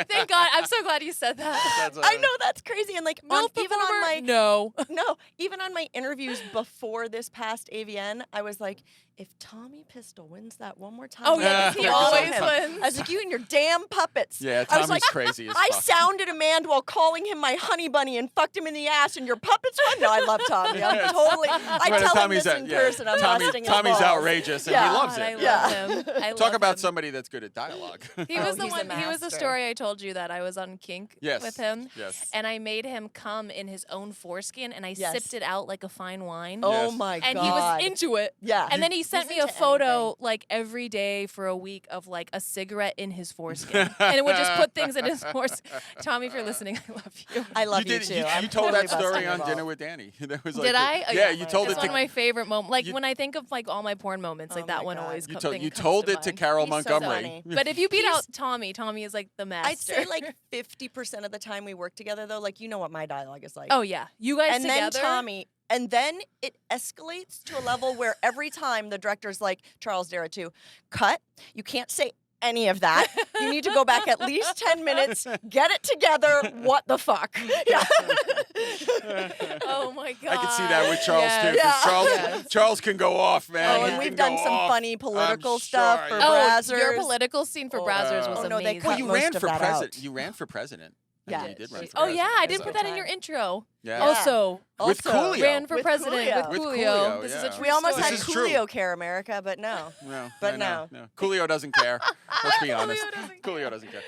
Thank God. I'm so glad you said that. That's I know that's crazy, and like Milf even on performer? my no. no, even on my interviews before this past AVN, I was like, if Tommy Pistol wins that one more time, Oh, I'm yeah, gonna he follow always him." wins. I was like, you and your damn puppets. Yeah, I was Tommy's like, crazy as I fuck. sounded a man while calling him my honey bunny and fucked him in the ass, and your puppets won? No, I love Tommy. I'm totally. I Right, tell him Tommy's this a- in yeah, person. I'm busting his Tommy's balls. outrageous, and Yeah. he loves God, I it. love Yeah. him. I Talk love about him. somebody that's good at dialogue. He was Oh, the he's a one. He was the master. story I told you that I was on kink Yes. with him, Yes. and I made him come in his own foreskin, and I Yes. sipped it out like a fine wine. Oh Yes. my And god. he was into it. Yeah. And then he sent me a into photo like every day for a week of like a cigarette in his foreskin, and it would just put things in his foreskin. Tommy, if you're listening, I love you. I love you, did, too. You, I'm you told totally that story busting your on balls. Dinner with Danny. That was like Did the- I? Oh, Yeah, you told It's it one to of my favorite moments. Like you- when I think of like all my porn moments, like Oh that my one God. always you comes. told you told it to Carol He's so Montgomery. funny. But if you beat He's- out Tommy, Tommy is like the master. I'd say like 50% of the time we work together, though. Like, you know what my dialogue is like. oh yeah, you guys and together. then Tommy, and then it escalates to a level where every time the director's like, Charles Dara too, cut. You can't say any of that. You need to go back at least 10 minutes, get it together. What the fuck? Yeah. Oh my god. I can see that with Charles Yes. too. 'Cause Yeah. Charles, Yes. Charles can go off, man. Oh, He and we've can done go some off. funny political I'm stuff sure. for Oh, Brazzers. your political scene for Oh, Brazzers was oh, no, they amazing. cut Well, you most ran of for that president. out. You ran for president. Yeah. You did run for Oh president. yeah, I didn't so- put that in your intro. Yeah. Also, With Also, Coolio. ran for With president Coolio. with With Coolio. Coolio, This is yeah. a true We almost This had is true. Coolio care America, but no. No, But I know, no. Coolio doesn't care. Let's be honest. Coolio doesn't care.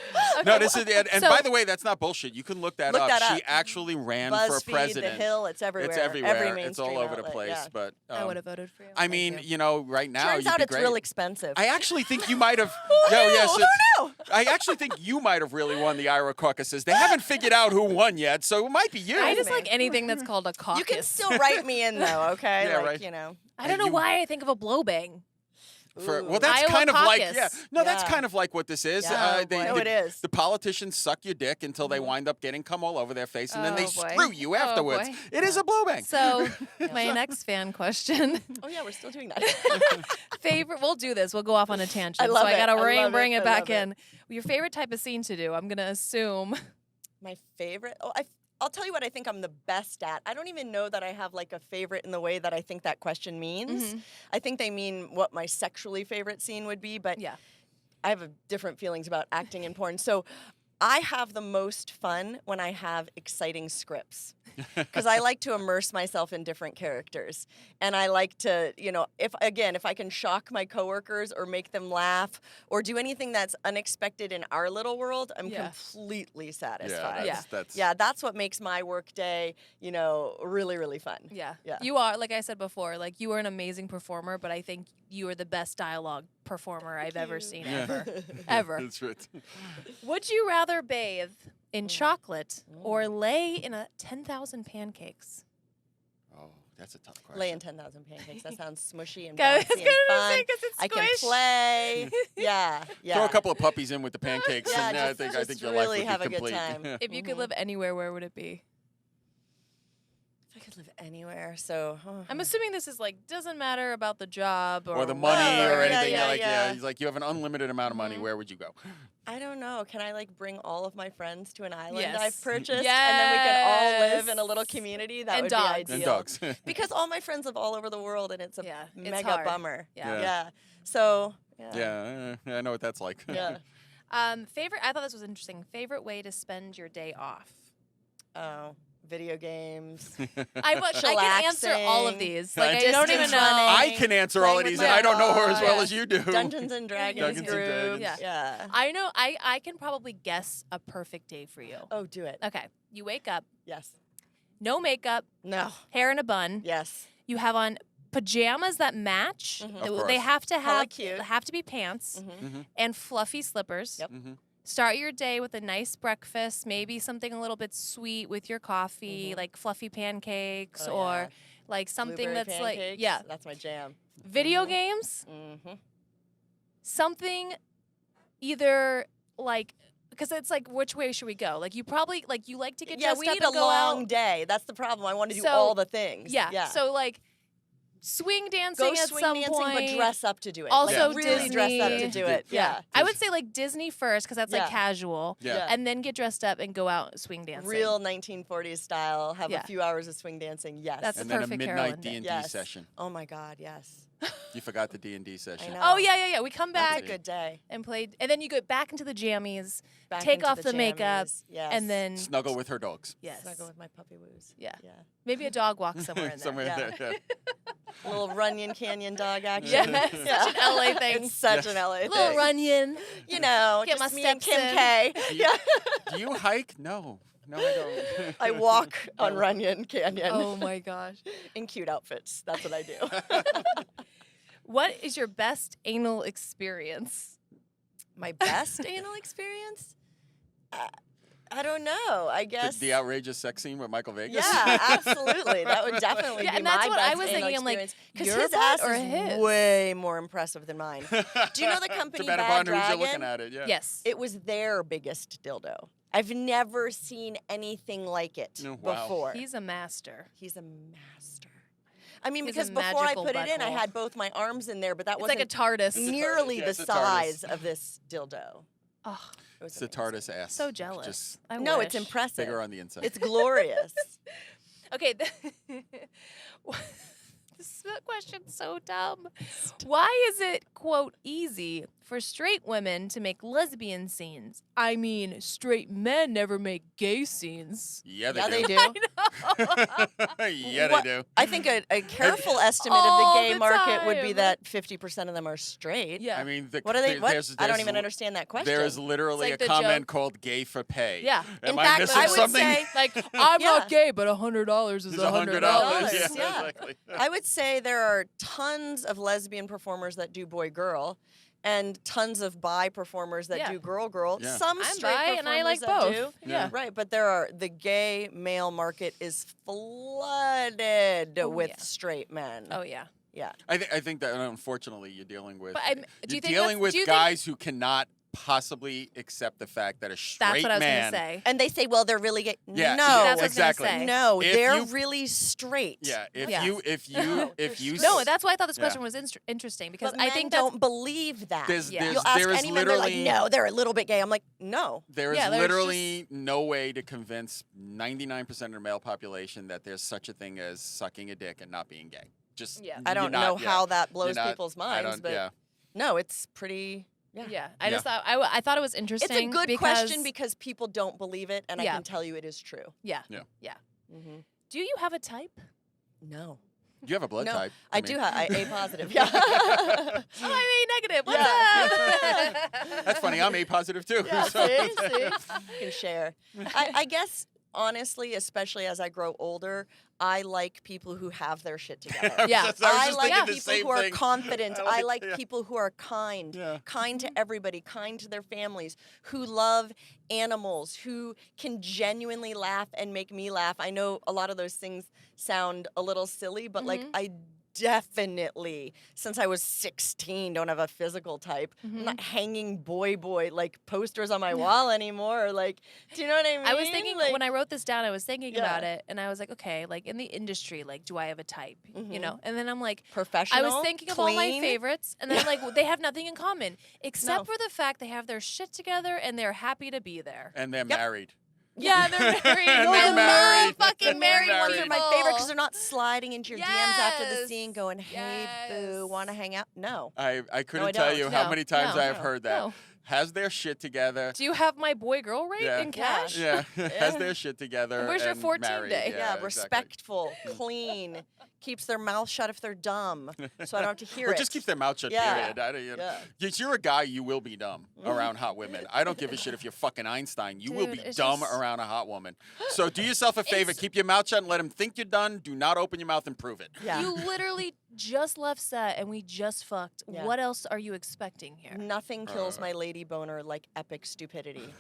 No, this is and So- by the way, that's not bullshit. You can look that Look up. that She up. actually ran for BuzzFeed, president. The Hill, it's everywhere. It's everywhere. Every It's mainstream all over the outlet, place. yeah. But I would have voted for you. I mean, you. you know, right now Turns you'd out be it's great. real expensive. I actually think you might have. Who Yo, knew? yes, Who knew? I actually think you might have really won the Iowa caucuses. They haven't figured out who won yet, so it might be you. I just me. like anything that's called a caucus. You can still write me in though, okay? Yeah, like, right. you know. I don't know you- why I think of a blowbang. Ooh. That's Iowa kind of like caucus. that's Yeah. kind of like what this is. Yeah. Oh, boy. No, it is. The politicians suck your dick until they wind up getting cum all over their face, and then they Oh, boy. screw you Oh, afterwards. boy. It is a blowbang. So my next fan question, Oh yeah, we're still doing that. favorite. We'll do this. We'll go off on a tangent. I love so I it. gotta I love bring it. it I back love it. in. Your favorite type of scene to do? I'm gonna assume. My favorite? Oh, I'll tell you what I think I'm the best at. I don't even know that I have like a favorite in the way that I think that question means. Mm-hmm. I think they mean what my sexually favorite scene would be, but Yeah. I have different feelings about acting in porn. So I have the most fun when I have exciting scripts because I like to immerse myself in different characters. And I like to, you know, if I can shock my coworkers or make them laugh or do anything that's unexpected in our little world, I'm Yeah. completely satisfied. Yeah. That's what makes my work day, you know, really, really fun. Yeah. Yeah. You are, like I said before, like you are an amazing performer, but I think you are the best dialogue performer I've ever you. seen Yeah. ever. Ever. That's right. Would you rather bathe in chocolate Mm. or lay in 10,000 pancakes? Oh, that's a tough question. Laying 10,000 pancakes. That sounds smushy and I was bouncy gonna and fun. say, 'cause it's I can squish. play. Yeah, yeah. Throw a couple of puppies in with the pancakes, Yeah, and I think just your really life have would a be good complete. time. If you could live anywhere, where would it be? If I could live anywhere, so I'm assuming this is like doesn't matter about the job or the what, money or Yeah, anything. yeah, Like yeah. he's like you have an unlimited amount of money. Mhm. Where would you go? I don't know. Can I like bring all of my friends to an island Yes. I've purchased, and then we can all live in a little Yes. community? That And would dogs. be ideal. And dogs. Because all my friends live all over the world, and it's a Yeah, it's mega hard. bummer. Yeah. Yeah. So Yeah, I know what that's like. yeah. Favorite? I thought this was interesting. Favorite way to spend your day off? Oh, video games. I can answer all of Chillaxing. these. Like I Distance don't even know. running. I can answer all of Playing these, with and I don't know her my as well dogs. as you do. Dungeons and Dragons Dungeons and group. Dragons. Yeah. I know. I can probably guess a perfect day for you. Oh, do it. Okay. You wake up, Yes. no makeup, No. hair in a bun. Yes. You have on pajamas that match. Mhm. Of They course. have to Hella have cute. have to be pants Mhm. and fluffy slippers. Yep. Mhm. Start your day with a nice breakfast, maybe something a little bit sweet with your coffee, Mhm. like fluffy pancakes Oh, or yeah. like something Blueberry that's like pancakes, That's my jam. video Mhm. games, Mm-hmm. something either like because it's like which way should we go? Like you probably like you like to get Yeah, dressed we up need a and go long out. day. That's the problem. I want to do So, all the things. Yeah. So like swing dancing Go at swing some dancing, point. but dress up to do it. Also like, really dress up to Disney. do it. Yeah. I would say like Disney first because that's like Yeah. casual. Yeah. And then get dressed up and go out swing dancing. Real 1940s style. Have Yeah. a few hours of swing dancing. Yes. That's And the then a perfect midnight Carolyn D&D Yes. session. Oh my God, yes. You forgot the D&D session. know. Oh yeah. We come That's back a good day. and play, and then you go back into the jammies, Back take into off the makeup, jammies. Yes. and then Snuggle with her dogs. yes, snuggle with my puppy woos. yeah, Yeah. maybe a dog walk somewhere in there. Somewhere Yeah. there. A little Runyon Canyon dog action. Yeah, such an LA thing. It's such an LA thing. Little Runyon. You know, Get just my me and steps Kim in. K. Do you, Yeah. do you hike? No. No, I don't. I walk on Runyon Canyon Oh my gosh. in cute outfits. That's what I do. What is your best anal experience? My best anal experience? I don't know. I guess. The outrageous sex scene with Michael Vegas? Yeah, absolutely. That would definitely Yeah, be and that's my what I best was anal thinking. I'm like, experience. 'Cause your his butt ass or is his? way more impressive than mine. Do you know the company Depending Bad upon who's you're looking Dragon? at it, yeah. Yes. It was their biggest dildo. I've never seen anything like it No, wow. before. He's a master. He's a master. I mean, He's a because before I magical put it in, I butthole. had both my arms in there, but that It's like wasn't a TARDIS. nearly Yeah, the it's a TARDIS. size of this dildo. Oh, It was It's the amazing. TARDIS ass. so jealous. Just I No, wish. it's impressive. bigger on the inside. It's glorious. Okay. This question's so dumb. Why is it, quote, easy for straight women to make lesbian scenes? I mean, straight men never make gay scenes. yeah, they Yeah, do. they do. Yeah, What- they do. I think a careful estimate of All the gay the market would be time. that 50% of them are straight. Yeah. I mean, What are they? What? There's, I don't there's even l- understand that question. There is literally like a the comment joke. called "gay for pay." Yeah. Am In I fact, missing I would something? say- Like, I'm Yeah. not gay, but $100 is It's $100. $100. Yeah. Exactly. I would say there are tons of lesbian performers that do boy-girl, and tons of bi performers that Yeah. do girl-girl. Yeah. Some I'm straight bi and I like performers that both. do. Yeah. Right, but the gay male market is flooded Oh, with yeah. straight men. Oh, yeah. Yeah. I think that unfortunately you're dealing with. But do you you're think dealing that's- with do you think- guys who cannot possibly accept the fact that a straight That's what I was man. going to say. And they say, well, they're really gay. Yeah, no. That's what I was exactly. gonna say. No, If they're you- really straight. Yeah, if Yeah. you No, No, that's why I thought this Yeah. question was interesting because But I men think that's don't believe that. There's- Yeah. there's- You'll ask there is any men, they're like, literally- no, they're a little bit gay. I'm like, no. There is Yeah, there's literally no way to convince 99% of the male population that there's such a thing as sucking a dick and not being gay. Just Yeah. I don't you're know not- how yeah. that blows You're not- people's I minds, don't- but yeah. no, it's pretty. Yeah. Yeah, I just thought I thought it was interesting. It's a good because, question because people don't believe it, and I Yeah. can tell you it is true. yeah, Yeah. yeah. Mm-hmm. Do you have a type? No, You have a blood no, type. I do have A positive. Yeah, Oh, I'm A negative. What's Yeah. up? That's funny. I'm A positive too. yeah. So- See, you can share. I guess honestly, especially as I grow older, I like people who have their shit together. Yeah. I was I just like thinking the people same who are thing. confident. I I like- like yeah. people who are kind, Yeah. kind to everybody, kind to their families, who love animals, who can genuinely laugh and make me laugh. I know a lot of those things sound a little silly, but like Mhm. I definitely, since I was 16, don't have a physical type. Mhm. I'm not hanging boy like posters on my wall anymore. Or like, do you know what I mean? I was thinking Like, when I wrote this down, I was thinking Yeah. about it, and I was like, okay, like in the industry, like, do I have a type? You Mhm. know? And then I'm like, professional, I was thinking of all my clean. favorites, and then I'm like, well, they have nothing in common except No. for the fact they have their shit together and they're happy to be there. And they're Yep. married. Yeah, they're married. And No, they're the married. fucking They're married Ones married. are my favorite because they're not sliding into your DMs after the Yes. scene going, hey, boo, Yes. want to hang out? No. I couldn't I tell don't. you how No, many times no, I have no, heard that. no. Has their shit together. Do you have my boy girl rate Yeah. in cash? Yeah. Has their shit together. Where's your and 14 married. day? Yeah, exactly. respectful, clean, keeps their mouth shut if they're dumb, so I don't have to hear Or it. just keeps their mouth shut, Yeah. period. I don't, you know. Yeah. If you're a guy, you will be dumb around hot women. I don't give a shit if you're fucking Einstein. You will Dude, be it's dumb just- around a hot woman. So do yourself a favor. Keep your mouth shut and let them think you're done. Do not open your mouth and prove it. Yeah. You literally just left set and we just fucked. Yeah. What else are you expecting here? Nothing kills my lady boner like epic stupidity.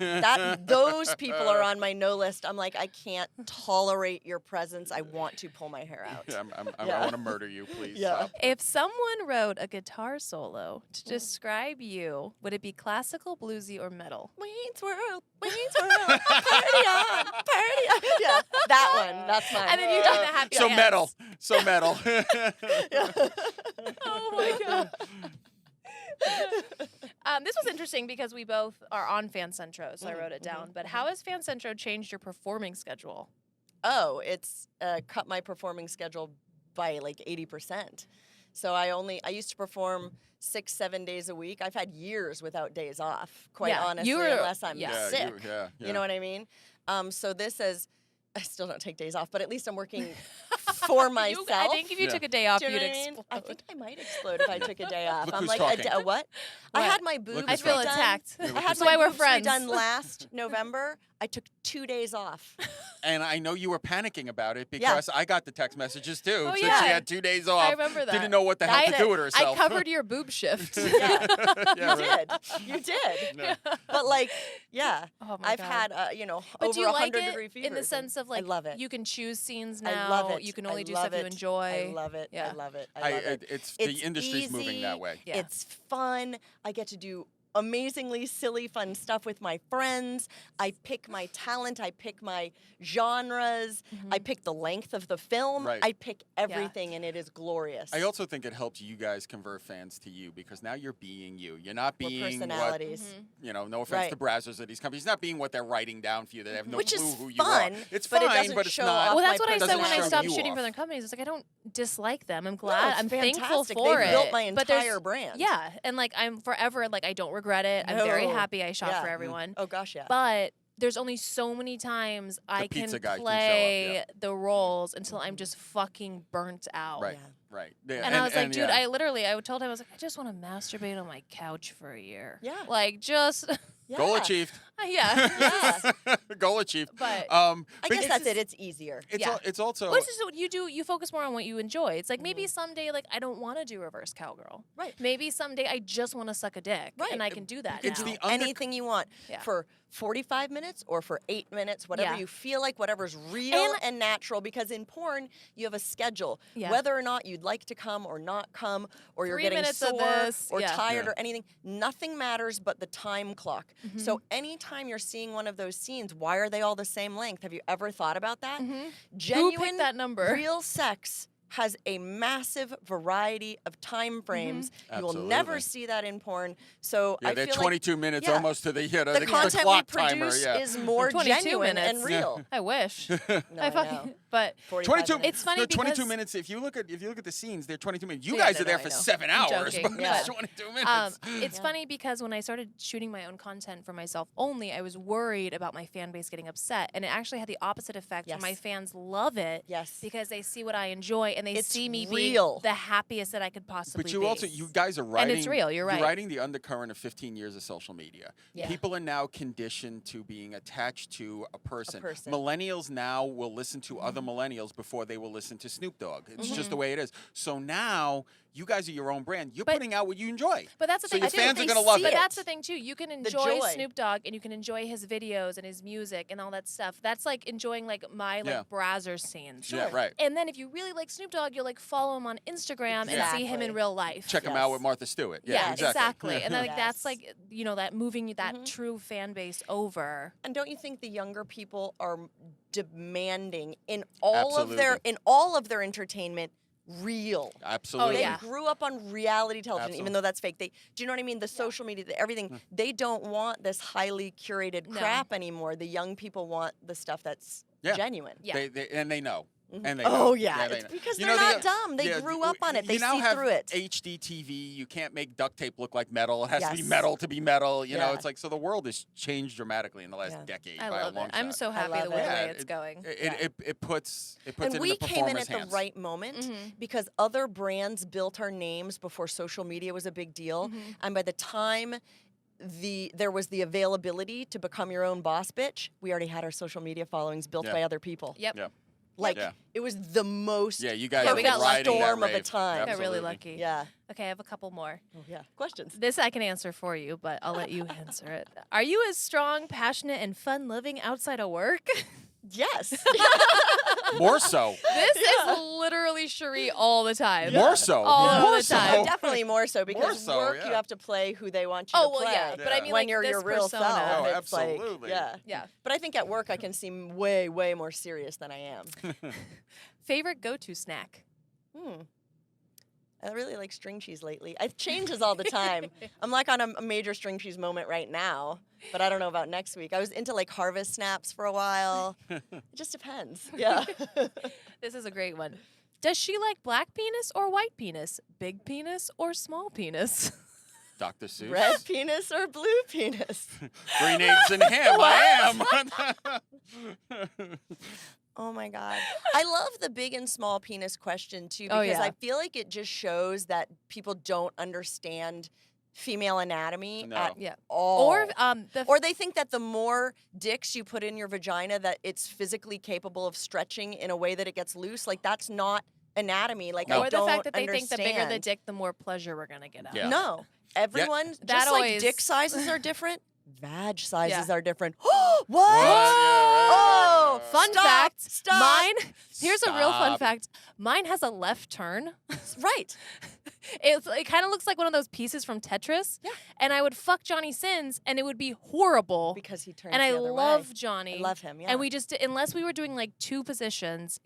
Those people are on my no list. I'm like, I can't tolerate your presence. I want to pull my hair out. I Yeah. want to murder you, please. Yeah. Stop. If someone wrote a guitar solo to describe you, would it be classical, bluesy, or metal? Wayne's World, party on, party on. Yeah, that one. That's mine. And then you do the happy So dance. metal. So metal. Oh my god. This was interesting because we both are on Fan Sentro, so I wrote it down. But how has Fan Sentro changed your performing schedule? Oh, it's cut my performing schedule by like 80%. So I used to perform 6-7 days a week. I've had years without days off, quite honestly, unless I'm sick. You know what I mean? So this is, I still don't take days off, but at least I'm working for myself. I think if you took a day off, Do you know you'd what I mean? explode. I think I might explode if I took a day off. Look I'm who's like, talking. what? I had my boobs I feel redone. attacked. Yeah, I had That's my why we're boobs friends. redone last November. I took 2 days off. And I know you were panicking about it because I got the text messages too. Oh, Since yeah. she had 2 days off. I remember that. Didn't know what the hell to That's do it. with herself. I covered your boob shift. Yeah, Yeah, you right. did. You did. Yeah. But like, yeah, Oh my I've God. had But over do you like 100-degree it fever. in the sense of like I love it. you can choose scenes now? I love it. You can only I do love stuff you it. enjoy. I love it. Yeah. I love it. I love it. It's the industry's moving easy, that way. Yeah. It's fun. I get to do amazingly silly, fun stuff with my friends. I pick my talent. I pick my genres. I pick the length of the film. Right. I pick everything, and it is glorious. I also think it helps you guys convert fans to you because now you're being you. You're not We're being personalities. no offense Right. to brazzers at these companies. It's not being what they're writing down for you. They have no Which clue is who you fun, are. It's but it fine, doesn't but it's show not. off Well, that's my what I said when I show stopped you shooting off. for other companies. It's like I don't dislike them. I'm No, glad. it's I'm thankful fantastic. for They've it. built my but there's- entire brand. Yeah, and like I'm forever like I don't regret it. I'm very No. happy I shot Yeah. for everyone. Oh gosh, yeah. But there's only so many times I can pizza guy can show up, play yeah. the roles until I'm just fucking burnt out. Right. Yeah. Right. Yeah, And I was like, dude, yeah. I told him, I was like, I just want to masturbate on my couch for a year. Yeah. Like, just, Goal Yeah. achieved. yeah. Goal achieved. But I but guess it's- that's it. It's easier. It's Yeah. it's also Well, this is what you do. You focus more on what you enjoy. It's like maybe someday, like I don't want to do reverse cowgirl. Right. Maybe someday I just want to suck a dick, Right. and I can do that It's now. the under- Anything you want Yeah. for 45 minutes or for 8 minutes, whatever Yeah. you feel like, whatever's real and natural. Because in porn, you have a schedule. Yeah. Whether or not you'd like to come or not come, or you're 3 getting minutes of sore this, or yeah. tired Yeah. or anything, nothing matters but the time clock. So anytime you're seeing one of those scenes, why are they all the same length? Have you ever thought about that? Genuine, Who picked that number? real sex has a massive variety of time frames. You will never Absolutely. see that in porn. So yeah, I they're feel 22 minutes yeah. almost to the the content we clock timer. produce Yeah. is more 22 genuine minutes. and real. I wish. No, I I fucking. know. But 45 22. minutes. It's funny no, 22 because- minutes. If you look at the scenes, they're 22 minutes. You Yeah, guys no, are there no, I for know. 7 I'm hours, joking. but Yeah. it's 22 minutes. It's funny because when I started shooting my own content for myself only, I was worried about my fan base getting upset, and it actually had the opposite effect. Where Yes. my fans love it, Yes. because they see what I enjoy and they It's see me real. being the happiest that I could possibly But you be. also, you guys are writing. it's real, you're right. writing the undercurrent of 15 years of social media. Yeah. People are now conditioned to being attached to a person. person. Millennials now will listen to other millennials before they will listen to Snoop Dogg. It's just the way it is. So now you guys are your own brand. You're But- putting out what you enjoy. But that's the So thing your too. fans are They gonna love see But it. that's the thing too. You can enjoy joy. Snoop Dogg and you can enjoy his videos and his music and all that stuff. That's like enjoying like my like Yeah. browser scenes. Yeah, right. And then if you really like Snoop Dogg, you'll like follow him on Instagram and see him in Exactly. real life. Check them Yes. out with Martha Stewart. Yeah, Yeah, exactly. exactly. And then, like that's Yes. like that moving that true fan base over. And don't you think the younger people are demanding in all of Absolutely. their entertainment real? Absolutely. They yeah. grew up on reality television, Absolutely. even though that's fake. Do you know what I mean? The social media, everything. They don't want this highly curated No. crap anymore. The young people want the stuff that's Yeah. genuine. Yeah. And they know. And they Oh know. yeah, they it's know. because You they're know, not dumb. They grew up on it. They you now see have through it. HD TV. You can't make duct tape look like metal. It has to be Yes. metal to be metal. You know, Yeah. it's like so the world has changed dramatically in the last Yeah. decade I by love a long it. I'm shot. so happy love the way, it. Yeah, it's going. It puts And it we in the came in performer's at the hands. right moment Mm-hmm. because other brands built our names before social media was a big deal. Mm-hmm. And by the time there was the availability to become your own boss bitch, we already had our social media followings built Yeah. by other people. Yep. Yeah. Like Yeah. it was the most Yeah, you guys Yeah, are we got riding that storm of a wave. time. Got really Absolutely. lucky. Yeah. Okay, I have a couple more. Oh yeah. Questions. This I can answer for you, but I'll let you answer it. Are you as strong, passionate, and fun-living outside of work? Yes. More so. This is literally Cherie all the time. More so. All More the so. time. Definitely more so because so, work yeah. you have to play who they want you Oh to well, play. yeah. But I Yeah. mean, When like you're this your real persona. self, Oh, it's like, absolutely. yeah. Yeah. But I think at work I can seem way, way more serious than I am. Favorite go-to snack? I really like string cheese lately. It changes all the time. I'm like on a major string cheese moment right now, but I don't know about next week. I was into like harvest snaps for a while. It just depends. Yeah. This is a great one. Does she like black penis or white penis? Big penis or small penis? Dr. Seuss. Red penis or blue penis? Green eggs and ham. I am. Oh my God. I love the big and small penis question too, Oh, because yeah. I feel like it just shows that people don't understand female anatomy No. at Yeah. all. Or They think that the more dicks you put in your vagina, that it's physically capable of stretching in a way that it gets loose. Like, that's not anatomy. Like, No. I or don't the fact that they think the bigger the understand. dick, the more pleasure we're gonna get out. Yeah. of it. No. Everyone, That just like always- dick sizes are different, vag sizes Yeah. are different. What? What? Yeah, Oh, Fun stop, fact. Stop. Mine. Here's a real fun Stop. fact. Mine has a left turn. Right. It kind of looks like one of those pieces from Tetris. Yeah. And I would fuck Johnny Sins, and it would be horrible. Because he turns And the I other love way. Johnny. I love him, yeah. And we just unless we were doing like two positions,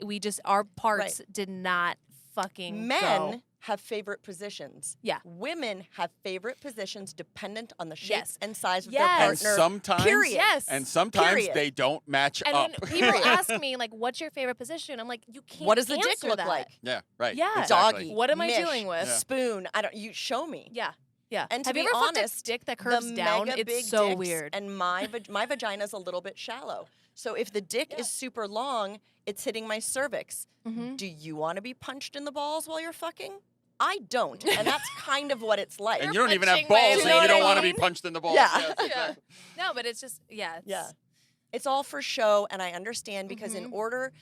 our parts did not fucking Men go. have favorite positions. Yeah. Women have favorite positions dependent on the shape Yes. and size of Yes. their And partner. sometimes, Period. Yes. and sometimes Period. they don't match And up. when people ask me like, "What's your favorite position?" I'm like, "You can't." What does the dick answer look that. like? Yeah, right. Yeah. Exactly. Doggy. What am I mish, dealing with? Yeah. Spoon. You show me. Yeah. Yeah. And to have you be ever fucked honest, a dick that curves the down? mega It's big so dicks weird. And my vagina's a little bit shallow. So if the dick is super long, it's hitting my cervix. Mhm. Do you want to be punched in the balls while you're fucking? I don't. And that's kind of what it's like. And you don't even have punching my- balls, You and know you what don't I want to be mean? punched in the balls. Yeah. Yes, Yeah. exactly. No, but it's just it's, Yeah. It's all for show, and I understand because in Mhm. order,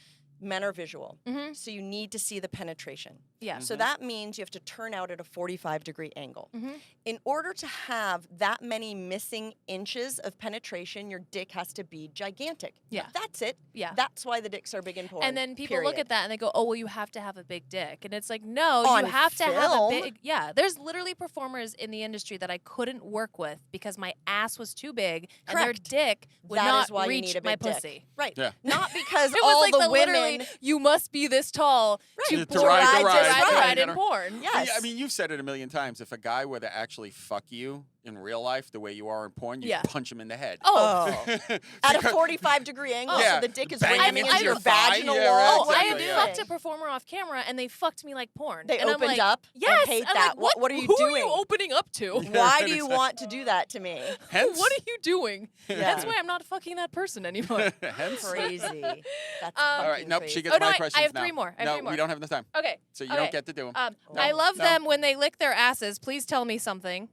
men are visual. Mhm. So you need to see the penetration. Yeah. So that means you have to turn out at a 45-degree angle. Mhm. In order to have that many missing inches of penetration, your dick has to be gigantic. Yeah. That's it. Yeah. That's why the dicks are big in porn. And then people look period. at that and they go, "Oh, well, you have to have a big dick," and it's like, no, On you have to have a film? big. Yeah, there's literally performers in the industry that I couldn't work with because my ass was too big and their Correct. dick would That not is why you reach need a my big dick. pussy. Right. Yeah. Not because It was all like the literally, women. you must be this tall Right. to To ride the ride. ride in Right. porn. Yes. I mean, you've said it a million times. If a guy were to actually fuck you in real life the way you are in porn, you Yeah. punch him in the head. Oh, At a Because- 45-degree angle, Yeah. so the dick is Bang ramming into into your your thigh. vaginal Yeah, wall. right, oh, I had exactly, yeah. fucked a performer off camera and they fucked me like porn. They and I'm opened like, up? Yes, I hate I'm that. Like, What are you who doing? are you opening up to? Why do you want to do that to me? Hence, What are you doing? Yeah. That's why I'm not fucking that person anymore. hence. Crazy. That's All right, fucking nope. crazy. She gets Oh, no, my I questions have now. three more. I have no, three more. we don't have enough time, Okay. so you okay. don't get to do them. No, I love no. them when they lick their asses. Please tell me something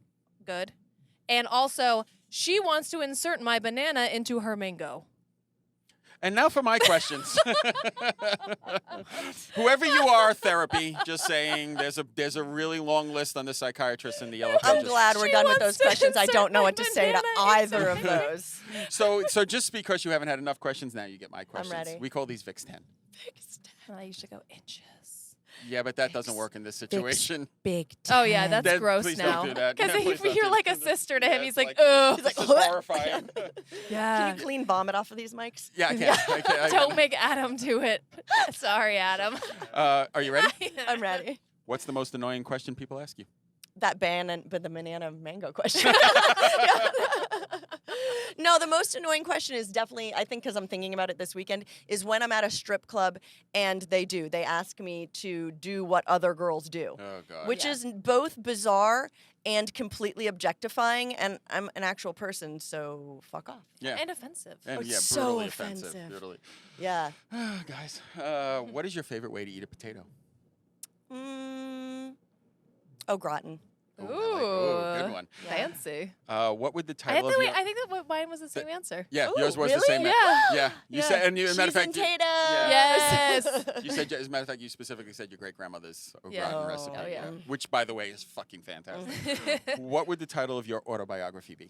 good. And also, she wants to insert my banana into her mango. And now for my questions. Whoever you are, therapy. Just saying, there's a really long list on the psychiatrist in the yellow pages. I'm glad we're She done with wants those to questions. I insert don't know my what to say to banana into either of her those. So just because you haven't had enough questions, now you get my questions. ready. We call these VIX 10. I used to go inches. Yeah, but that doesn't work in this situation. Big Oh, yeah, that's Then gross please now. don't do that. Because Yeah, please don't you're do like that. a sister to him. Yeah, He's it's like, ugh. He's like, This is horrifying. Yeah. Can you clean vomit off of these mics? Yeah, I can't. I can't. Don't make Adam do it. Sorry, Adam. Are you ready? I'm ready. What's the most annoying question people ask you? That but the banana mango question. No, the most annoying question is definitely, I think because I'm thinking about it this weekend, is when I'm at a strip club and they ask me to do what other girls do. Oh God. Which Yeah. is both bizarre and completely objectifying, and I'm an actual person, so fuck off. Yeah. And offensive. And, Oh, yeah, it's so brutally offensive. offensive. Brutally. Yeah. Guys, what is your favorite way to eat a potato? Au gratin. Ooh, good Ooh. one. Yeah. Fancy. What would the I title of your... think that mine was the same answer. Yeah, Ooh, yours was the really? same. Yeah. Yeah. You Yeah. said, and you, as a matter of Cheese fact, and tater. Yes. you said, as a matter of fact, you specifically said your great grandmother's au Yeah. gratin Oh, recipe. oh, yeah. Which, by the way, is fucking fantastic. What would the title of your autobiography be?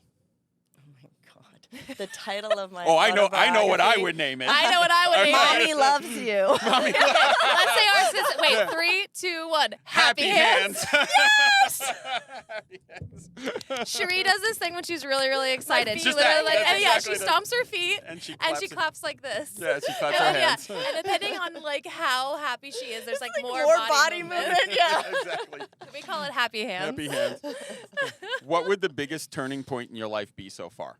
Oh my God. The title of my Oh, I know what I autobiography. would name it. I know what I would name Mommy it. loves you. Mommy. Let's say ours is, wait, 3, 2, 1. Happy hands. Yes. Happy hands. Cherie does this thing when she's really, really excited. feet She with literally her like, hands. and yeah, Exactly she that. stomps her feet And she and she claps. claps like this. Yeah, she claps her And, yeah, hands. and depending on like how happy she is, there's like, more body movement. Yeah. Exactly. We call it happy hands. Happy hands. What would the biggest turning point in your life be so far?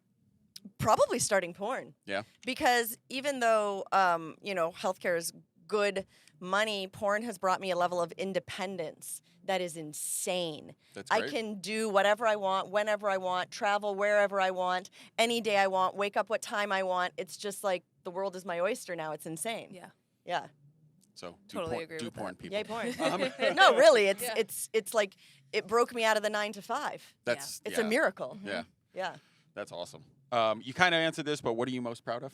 Probably starting porn. Yeah. Because even though, healthcare is good money, porn has brought me a level of independence that is insane. That's I great. can do whatever I want, whenever I want, travel wherever I want, any day I want, wake up what time I want. It's just like the world is my oyster now. It's insane. Yeah. Yeah. So Totally agree do with porn, that. people. Yay, porn. Um, No, really, Yeah. it's like it broke me out of the 9 to 5. That's It's yeah, a miracle. Yeah, Yeah. that's awesome. You kind of answered this, but what are you most proud of?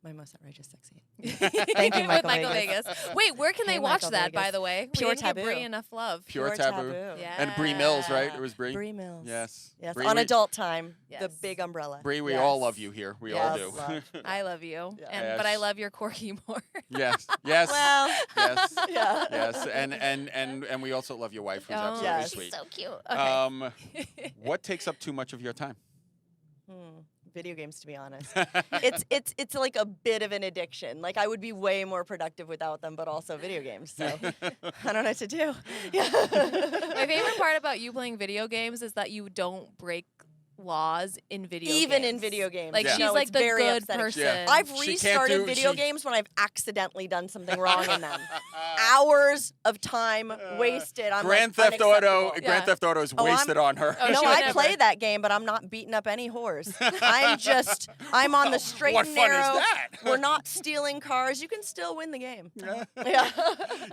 My most outrageous sex scene. Thank you, With Michael Michael Vegas. Vegas. Wait, where can they Hey, watch Michael that, by Vegas. the way? Pure We didn't give Taboo. Brie enough love. Pure Taboo. Yeah. And Brie Mills, right? It was Brie. Brie Mills. Yes. Yes. Brie, On we- adult time. The Yes. big umbrella. Brie, we Yes. all love you here. We all Yes, do. love. I love you, Yeah. but I Yes. love your corgi more. Yes. Yes. Well, yes. yeah. Yes. And we also love your wife, who's Oh, absolutely Yes. sweet. so cute. Okay. What takes up too much of your time? Video games, to be honest. It's like a bit of an addiction. Like I would be way more productive without them, but also video games. So I don't know what to do. Yeah. My favorite part about you playing video games is that you don't break laws in video games. Even in video games. Like, Yeah. she's No, like it's the very good upsetting. person. Yeah. I've She can't restarted do- video she- games when I've accidentally done something wrong in them. Hours of time wasted. I'm Grand like, Theft Auto. unacceptable. Grand Theft Auto is Oh, wasted on her. Oh, No, she would I never. play that game, but I'm not beating up any whores. I'm on the straight What and fun is narrow. that? We're not stealing cars. You can still win the game. Yeah. Yeah.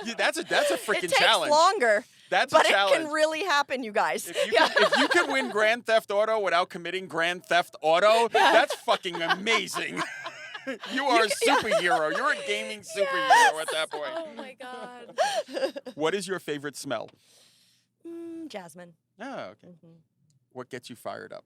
Yeah, that's a freaking It takes challenge. longer, That's but a it challenge. can really happen, you guys. If you can win Grand Theft Auto without committing Grand Theft Auto, that's fucking amazing. You are a superhero. You're a gaming superhero at that point. Oh my god. What is your favorite smell? Jasmine. Oh, okay. What gets you fired up?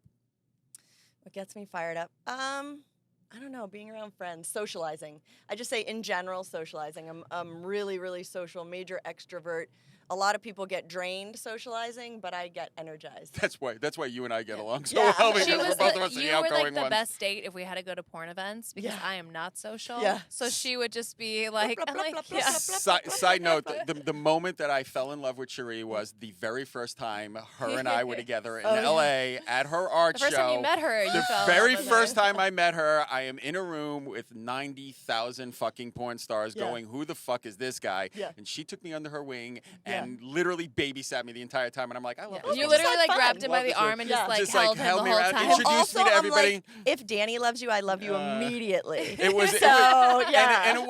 What gets me fired up? I don't know, being around friends, socializing. I just say in general, socializing. I'm really, really social, major extrovert. A lot of people get drained socializing, but I get energized. That's why you and I get along so Yeah. well, because She we're was both of us the you were outgoing like the ones. best date if we had to go to porn events because Yeah. I am not social. Yeah. So she would just be like, Blah, I'm blah, like, blah, blah, yeah. blah, blah. Side note, the moment that I fell in love with Cherie was the very first time her and I were together in Oh, yeah. LA at her art The first show. time you met her, you The fell in very love with first her. time I met her, I am in a room with 90,000 fucking porn stars Yeah. going, who the fuck is this guy? Yeah. And she took me under her wing Yeah. and literally babysat me the entire time. And I'm like, I love Yeah. this You woman. literally had like fun. grabbed him by Love the this one. arm and Yeah. just like Just, like, held him held the me whole around, time. introduced Also, me to I'm everybody. like, if Dani loves you, I love you immediately. It was, So, yeah. yeah. and it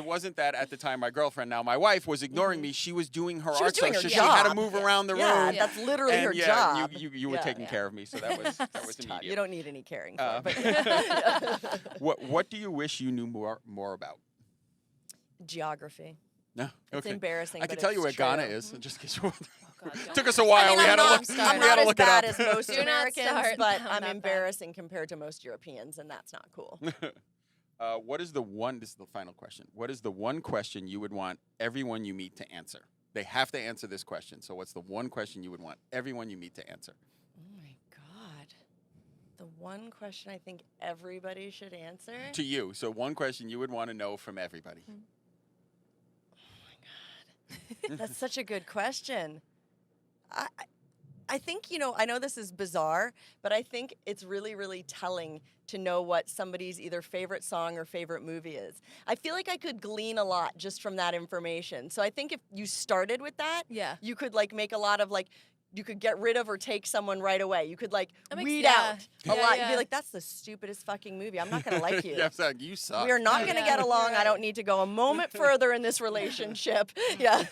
wasn't that at the time my girlfriend, now my wife, was ignoring me. She was doing her She was art doing show, her so she had to job. move around the Yeah, room. that's literally And her yeah, job. You were Yeah. taking care of me, so that was It's tough. immediate. You don't need any caring for Uh, it. But yeah. What do you wish you knew more about? Geography. No, It's okay. embarrassing. I but can tell it's you where Ghana true. is, just in case you God, don't. took us a while. I mean, we had I'm to not, look. start. I'm we had not to as look it bad up. as most Do not Americans, start but down I'm that path. embarrassing compared to most Europeans, and that's not cool. What is the one? This is the final question. What is the one question you would want everyone you meet to answer? They have to answer this question. So, what's the one question you would want everyone you meet to answer? Oh my God. The one question I think everybody should answer. To you. So, one question you would want to know from everybody. That's such a good question. I think, I know this is bizarre, but I think it's really, really telling to know what somebody's either favorite song or favorite movie is. I feel like I could glean a lot just from that information. So I think if you started with that, Yeah. you could make a lot of you could get rid of or take someone right away. You could That makes- weed yeah. out a Yeah, lot. You'd yeah. be like, that's the stupidest fucking movie. I'm not going to like you. Yeah, it's like, you suck. We are not going to Yeah. get along. Right. I don't need to go a moment further in this relationship. Yeah.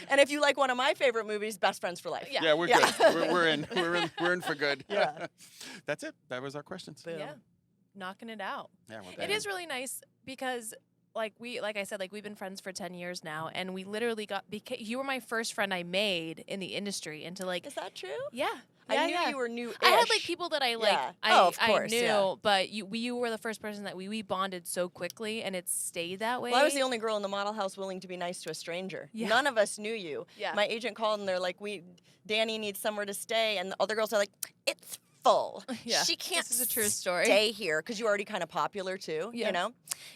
And if you like one of my favorite movies, Best Friends for Life. Yeah. Yeah, we're Yeah. good. We're in for good. Yeah. That's it. That was our questions. Boom. Yeah. Knocking it out. Yeah, we're It banging. is really nice because like I said, we've been friends for 10 years now, and we literally you were my first friend I made in the industry into Is that true? yeah. I knew you were new-ish. I had like people that I like. Yeah. I, Of course, I knew, yeah. but you were the first person that we bonded so quickly, and it stayed that way. Well, I was the only girl in the model house willing to be nice to a stranger. Yeah. None of us knew you. Yeah. My agent called and they're like, Dani needs somewhere to stay, and the other girls are like, it's full. Yeah. She can't This is a true story. stay here because you're already kind of popular too, Yeah. you know?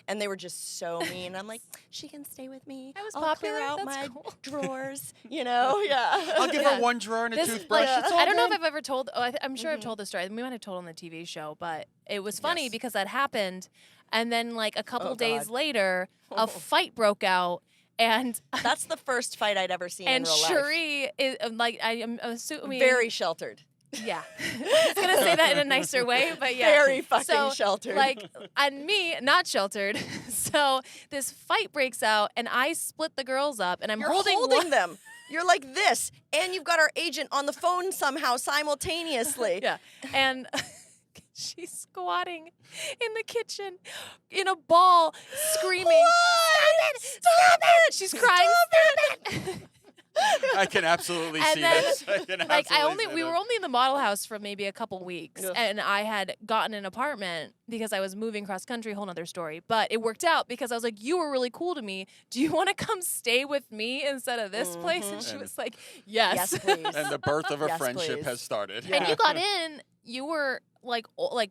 And they were just so mean. I'm like, she can stay with me. I was I'll popular. clear out That's my cool. drawers, you know? Yeah. I'll give Yeah. her one drawer and a This, toothbrush. like, It's all I don't know good. if I've ever told. Oh, I'm sure I've told the story. We might have told on the TV show, but it was funny Yes. because that happened, and then like a couple Oh, days God. later, a fight broke out, and That's the first fight I'd ever seen in real life. Cherie is like I'm assuming Very sheltered. Yeah. I was going to say that in a nicer way, but yeah. Very fucking so, sheltered. Like, and me, not sheltered. So this fight breaks out, and I split the girls up, and I'm You're holding one. them. You're like this, and you've got our agent on the phone somehow simultaneously. Yeah. And she's squatting in the kitchen in a ball, screaming, Stop it! Stop it! She's crying, stop it! I can absolutely And see then, this. I can Like absolutely see we this. were only in the model house for maybe a couple weeks, Ugh. and I had gotten an apartment because I was moving cross country. Whole nother story, but it worked out because I was like, "You were really cool to me. Do you want to come stay with me instead of this place?" And she And- was like, "Yes." Yes, please. And the birth of a Yes, friendship please. has started. Yeah. And you got in. You were like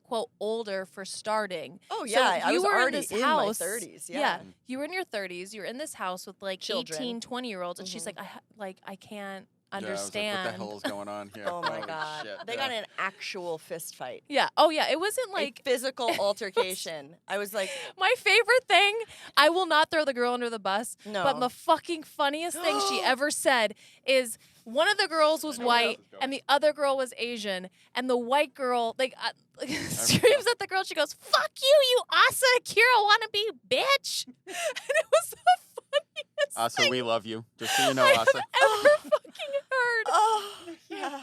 quote older for starting. Oh So yeah, I you was were already in this in house. my 30s. Yeah. You were in your 30s. You were in this house with like Children. 18, 20-year-olds, and she's like, I can't Yeah, I was understand. like, what the hell is going on here? Oh my Holy god, shit, they yeah. got in an actual fist fight. Yeah. Oh yeah. It wasn't like a physical altercation. I was like, my favorite thing. I will not throw the girl under the bus. No. But the fucking funniest thing she ever said is one of the girls was white and the other girl was Asian, and the white girl screams at the girl. She goes, "Fuck you Asa Akira wannabe bitch!" And it was the funniest Asa, thing we love you. Just so you know, I have Asa. ever fucking heard. oh yeah,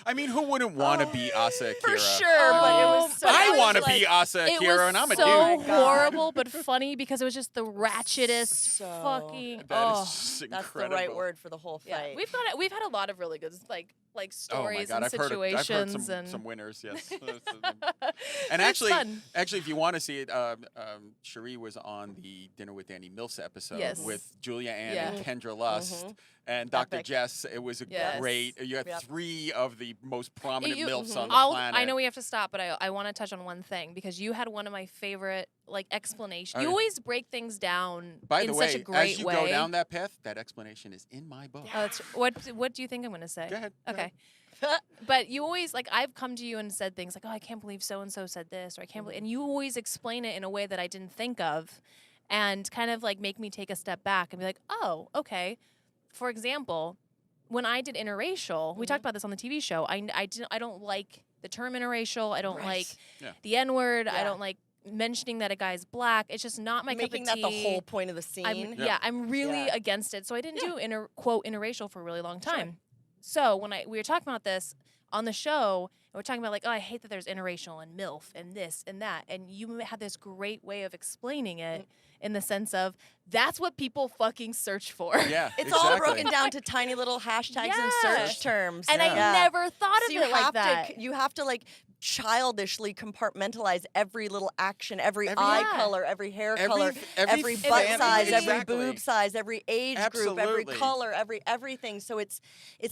I mean, who wouldn't want to be Asa Akira? for sure. But it was so. I was want to like, be Asa It Akira, was and I'm a so dude. Oh my God. horrible but funny because it was just the ratchetest So- fucking. That is oh. just That's incredible. the right word for the whole Yeah, fight. we've had a lot of really good like Oh my stories God, and I've heard situations some, and some winners, yes. And And actually, actually, if you want to see it, Cherie was on the Dinner with Danny Milfs episode Yes. with Julia Ann Yeah. and Kendra Lust Mhm. and Dr. Epic. Jess. It was a Yes. great. You had Yep. 3 of the most prominent Milfs on the I planet. know we have to stop, but I want to touch on one thing because you had one of my favorite like explanations. Oh, You yeah. always break things down By in the such way, a great as you way. go down that path, that explanation is in my book. Oh, that's, what do you think I'm going to say? Go ahead. Go Okay. ahead. But you always like I've come to you and said things like, "Oh, I can't believe so and so said this," or "I can't believe," and you always explain it in a way that I didn't think of, and kind of like make me take a step back and be like, "Oh, okay." For example, when I did interracial, we talked about this on the TV show. I don't like the term interracial. I don't Right. like Yeah. the N word. I Yeah. don't like mentioning that a guy's black. It's just not my Making cup that of the tea. whole point of the scene. I'm really Yeah. against it. So I didn't do quote interracial for a really long time. So when we were talking about this on the show, and we're talking about like, oh, I hate that there's interracial and MILF and this and that, and you had this great way of explaining it in the sense of that's what people fucking search for. Yeah, It's exactly. all broken down to tiny little hashtags and Yeah. search terms. And I Yeah. never thought So of it like that. you have to like childishly compartmentalize every little action, every Every- ay Yeah. color, every hair Every- color, every every fan- butt size, every exactly. boob size, every age group, every Absolutely. color, everything. So it's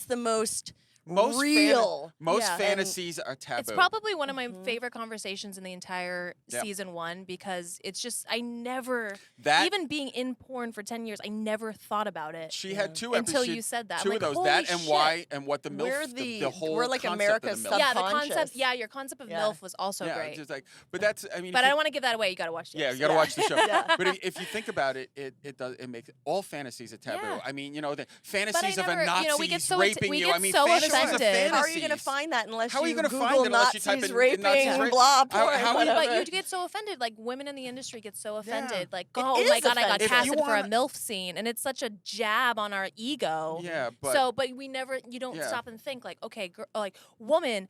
the most Most real. Most Yeah. fantasies are taboo. It's probably one of my favorite conversations in the entire Yep. season 1 because it's just I never that even being in porn for 10 years, I never thought about it. she had 2 Until episodes. you said that. I'm 2 like, of those. holy That and shit. why and what the MILF, We're the whole we're like concept America's of the MILF. Yeah, the subconscious. concept. Yeah, your concept of Yeah. MILF was also yeah, great. just like, but that's I mean, But if I you- don't want to give that away. You got to watch it. Yeah, you got to Yeah. watch the show. Yeah. But if you think about it, it makes all fantasies a taboo. Yeah. I mean, the fantasies of never- a Nazi we get so raping we you. get I mean, so fantasies of offended. fantasies. How are you going to find that unless How are you you gonna Google find it unless you Nazis type in raping Nazis blah, rape? porn, How- But whatever. you get so offended. Like women in the industry get so offended. Like, It oh is my god, I got offensive. casted If you for a wanna- MILF scene, and it's such a jab on our ego. Yeah, but So, but we never. You don't Yeah. stop and think like, okay, like woman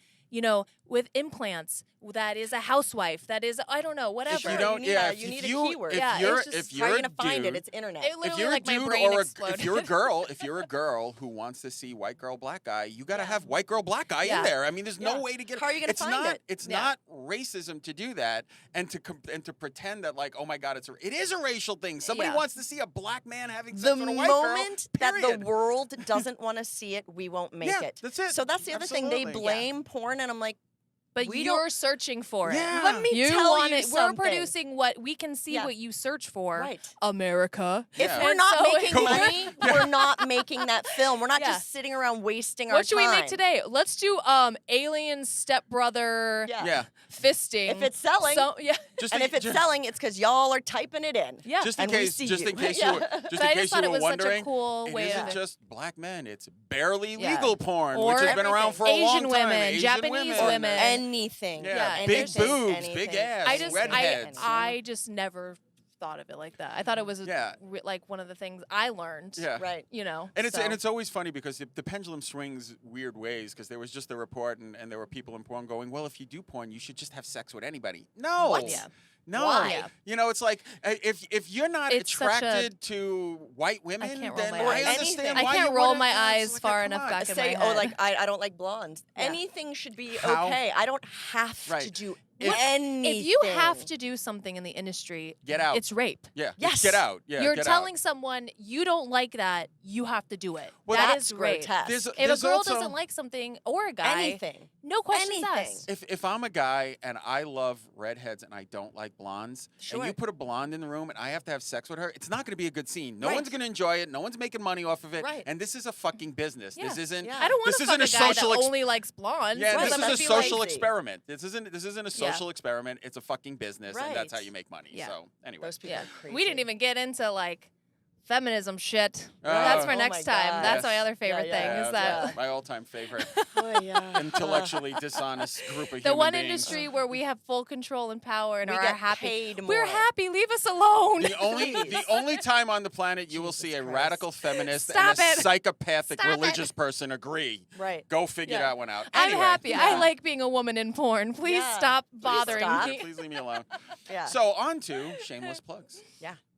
with implants, that is a housewife, that is, I don't know, whatever. If you don't, you need a keyword. If Yeah, you're, it's just- if How are you're you gonna find dude, it? It's internet. It if literally, you're a like, my dude brain or exploded. if you're a girl who wants to see white girl, black guy, you got to Yeah. have white girl, black guy Yeah. in there. I mean, there's no Yeah. way to get. How are you gonna it's find not. it? It's Yeah. not racism to do that and to pretend that like, oh my God, it is a racial thing. Somebody Yeah. wants to see a black man having The sex with a white girl. moment that the period. world doesn't want to see it, we won't make Yeah, it. that's it. So that's the other thing. They Absolutely. blame porn, and I'm like, But we you're don't- searching for it. Yeah. let me You tell want you it. something. We're producing what we can see, Yeah. what you search for. Right. America. If Yeah. we're And not so making it's- money, we're not making that film. We're not Yeah. just sitting around wasting our What should time. we make today? Let's do alien stepbrother Yeah. Yeah. fisting. If it's selling, So, yeah. Just and in- if it's ju- selling, it's because y'all are typing it in. Yeah. Just in And we case, see just you. in case Yeah. you, were- just But in I case just thought you it were was wondering, such a cool it way isn't of just black men. It's barely Yeah. legal porn, Or which has been around for a Asian long time. women, Asian Japanese women. Anything. Yeah, and big there's just boobs, anything. big ass, I just redheads. I just never thought of it like that. I thought it was Yeah. like one of the things I learned. Yeah. Right. And so. it's always funny because the pendulum swings weird ways because there was just a report and there were people in porn going, well, if you do porn, you should just have sex with anybody. No. What? Yeah. No. Why? Yeah. It's like if you're not It's such a- attracted to white women, can't roll then my I eyes. understand Anything. I why can't you roll wouldn't. my Yeah, it's eyes like, far come enough on. back in Say, my head. like I don't like blondes. Yeah. Anything should be How? okay. I don't have to Right. do If- anything. If you have to do something in the industry, Get out. it's rape. Yeah. Yes. Get out. Yeah. You're get telling out. someone you don't like that, you have to do it. Well, that that's is rape. grotesque. There's- If a there's girl also- doesn't like something or a guy, anything. no questions Anything. asked. If I'm a guy and I love redheads and I don't like blondes, Sure. and you put a blonde in the room and I have to have sex with her, it's not going to be a good scene. No Right. one's going to enjoy it. No one's making money off of it. Right. And this is a fucking business. Yeah. This isn't. Yeah. I don't want This to fuck isn't a a guy social that ex- only likes blondes. Yeah, Right. this But is a I feel social like- experiment. This isn't a social Yeah. experiment. It's a fucking business, and that's how Right. you make money. Yeah. So anyway, Those people Yeah. are crazy. We didn't even get into like feminism shit. Oh. That's for Oh next my time. God. That's my Yes. other favorite Yeah, thing. yeah, Is that my all-time favorite Oh, yeah. intellectually dishonest group of the human one beings. industry where we have full control and power and We are get happy? paid We're more. happy. Leave us alone. The only time on the planet you will see a Jesus radical feminist Stop and a it. psychopathic Stop it. religious person agree. Right. Go figure Yeah. that one out. I'm Anyway, happy. I Yeah. like being a woman in porn. Please Yeah. stop Please bothering stop. me. Please leave me alone. Yeah. So on to shameless plugs.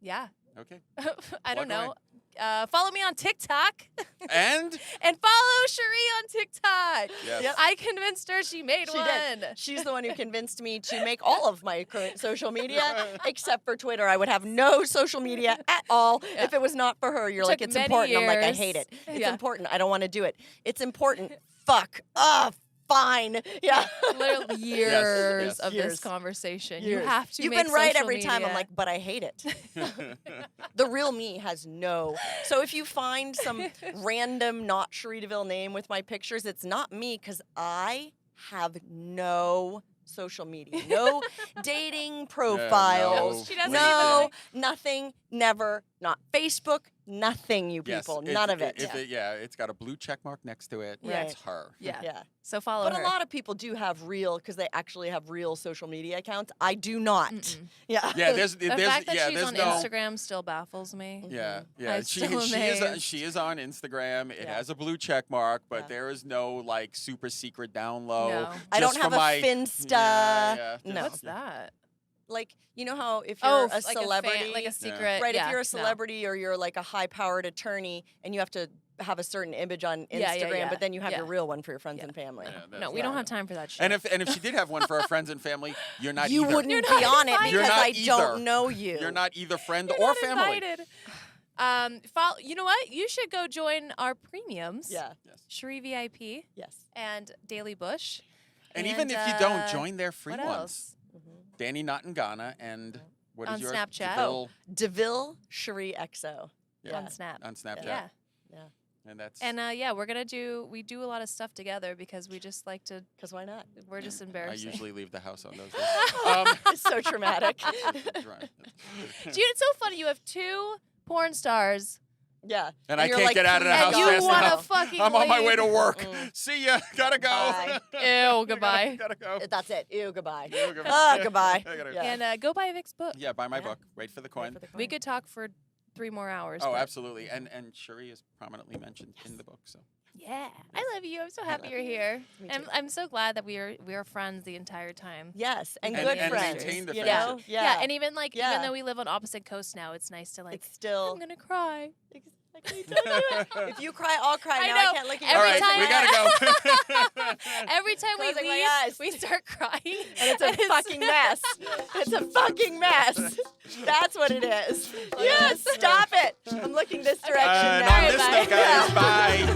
Yeah. Okay. I don't Plug know. Follow me on TikTok And and follow Cherie on TikTok. yes. Yep. I convinced her she made She one. did. She's the one who convinced me to make all of my current social media, except for Twitter. I would have no social media at all if it was not for her. You're like, Took it's many important. I'm like, I years. hate it. It's Yeah. important. I don't want to do it. It's important. Fuck. Fine. Yeah. Literally years yes. of Years. this conversation. Years. You have to You've make been right social every time. I'm media. like, but I hate it. The real me has no. So if you find some random not Cherie DeVille name with my pictures, it's not me because I have no social media, no dating profiles, She doesn't no, nothing, never, not Facebook, nothing, you Yes, people, if- none of it. If it's got a blue check mark next to it. Yeah. It's her. Yeah. Yeah. So follow But her. a lot of people do have real, because they actually have real social media accounts. I do not. Mm-mm. Yeah. Yeah, there's the fact that she's there's on no. Instagram still baffles me. Yeah, Mhm. yeah. I'm still amazed. She is on Instagram. It Yeah. has a blue check mark, but Yeah. there is no like super secret down low. No. I don't just have for a my- Finsta. Yeah, No. What's that? Like, you know how if you're Oh, a like celebrity, like a secret. right? Yeah, If you're a no. celebrity or you're like a high-powered attorney and you have to have a certain image on Instagram, Yeah, yeah, yeah. but then you have Yeah. your real one for your friends Yeah. and family. Yeah, No, that's we don't not- have time for that shit. And if she did have one for her friends and family, you're not You either. wouldn't You're be not on it invited. You're because not I either. don't know you. You're not either friend You're or not family. invited. You know what? You should go join our premiums. Yeah. Yes. Cherie VIP Yes. and Daily Bush. And even if you don't join their free what ones, else? Mhm. Danny Not in Ghana and what is On yours? Snapchat. DeVille DeVille Cherie XO. Yeah. On Snap. on Snapchat. Yeah. And that's And we do a lot of stuff together because we just like to, Because why not? we're just I embarrassing. usually leave the house on those days. It's so traumatic. Right. Dude, it's so funny. You have two porn stars Yeah. And I you're can't like, get out of the "Please house and you God, fast want to enough. fucking I'm on my way to leave. work. Mm. See ya. Gotta go. Bye. Ew, goodbye. Gotta go. That's it. Ew, goodbye. Ew, goodbye. Oh, goodbye. I gotta go. Yeah. And go buy Vic's book. Yeah, buy my Yeah. book. Wait for the coin. We could talk for 3 more hours. Oh, but- absolutely. And Cherie is prominently mentioned in the book. So Yeah, I love you. I'm so happy love you're you. here. Me And too. I'm so glad that we are friends the entire time. Yes, and And- good and friends. maintain the you friendship. know? Yeah, and even Yeah. even though we live on opposite coasts now, it's nice to it's still. I'm gonna cry. Exactly. Don't do it. If you cry, I'll cry. I now know. I can't look at All you. Every right, time- we gotta go. Every time we Closing my leave, eyes. we start crying, And it's a fucking mess. It's a fucking mess. That's what it is. Yes, stop it. I'm looking this direction And now. on this Bye. note, guys, bye.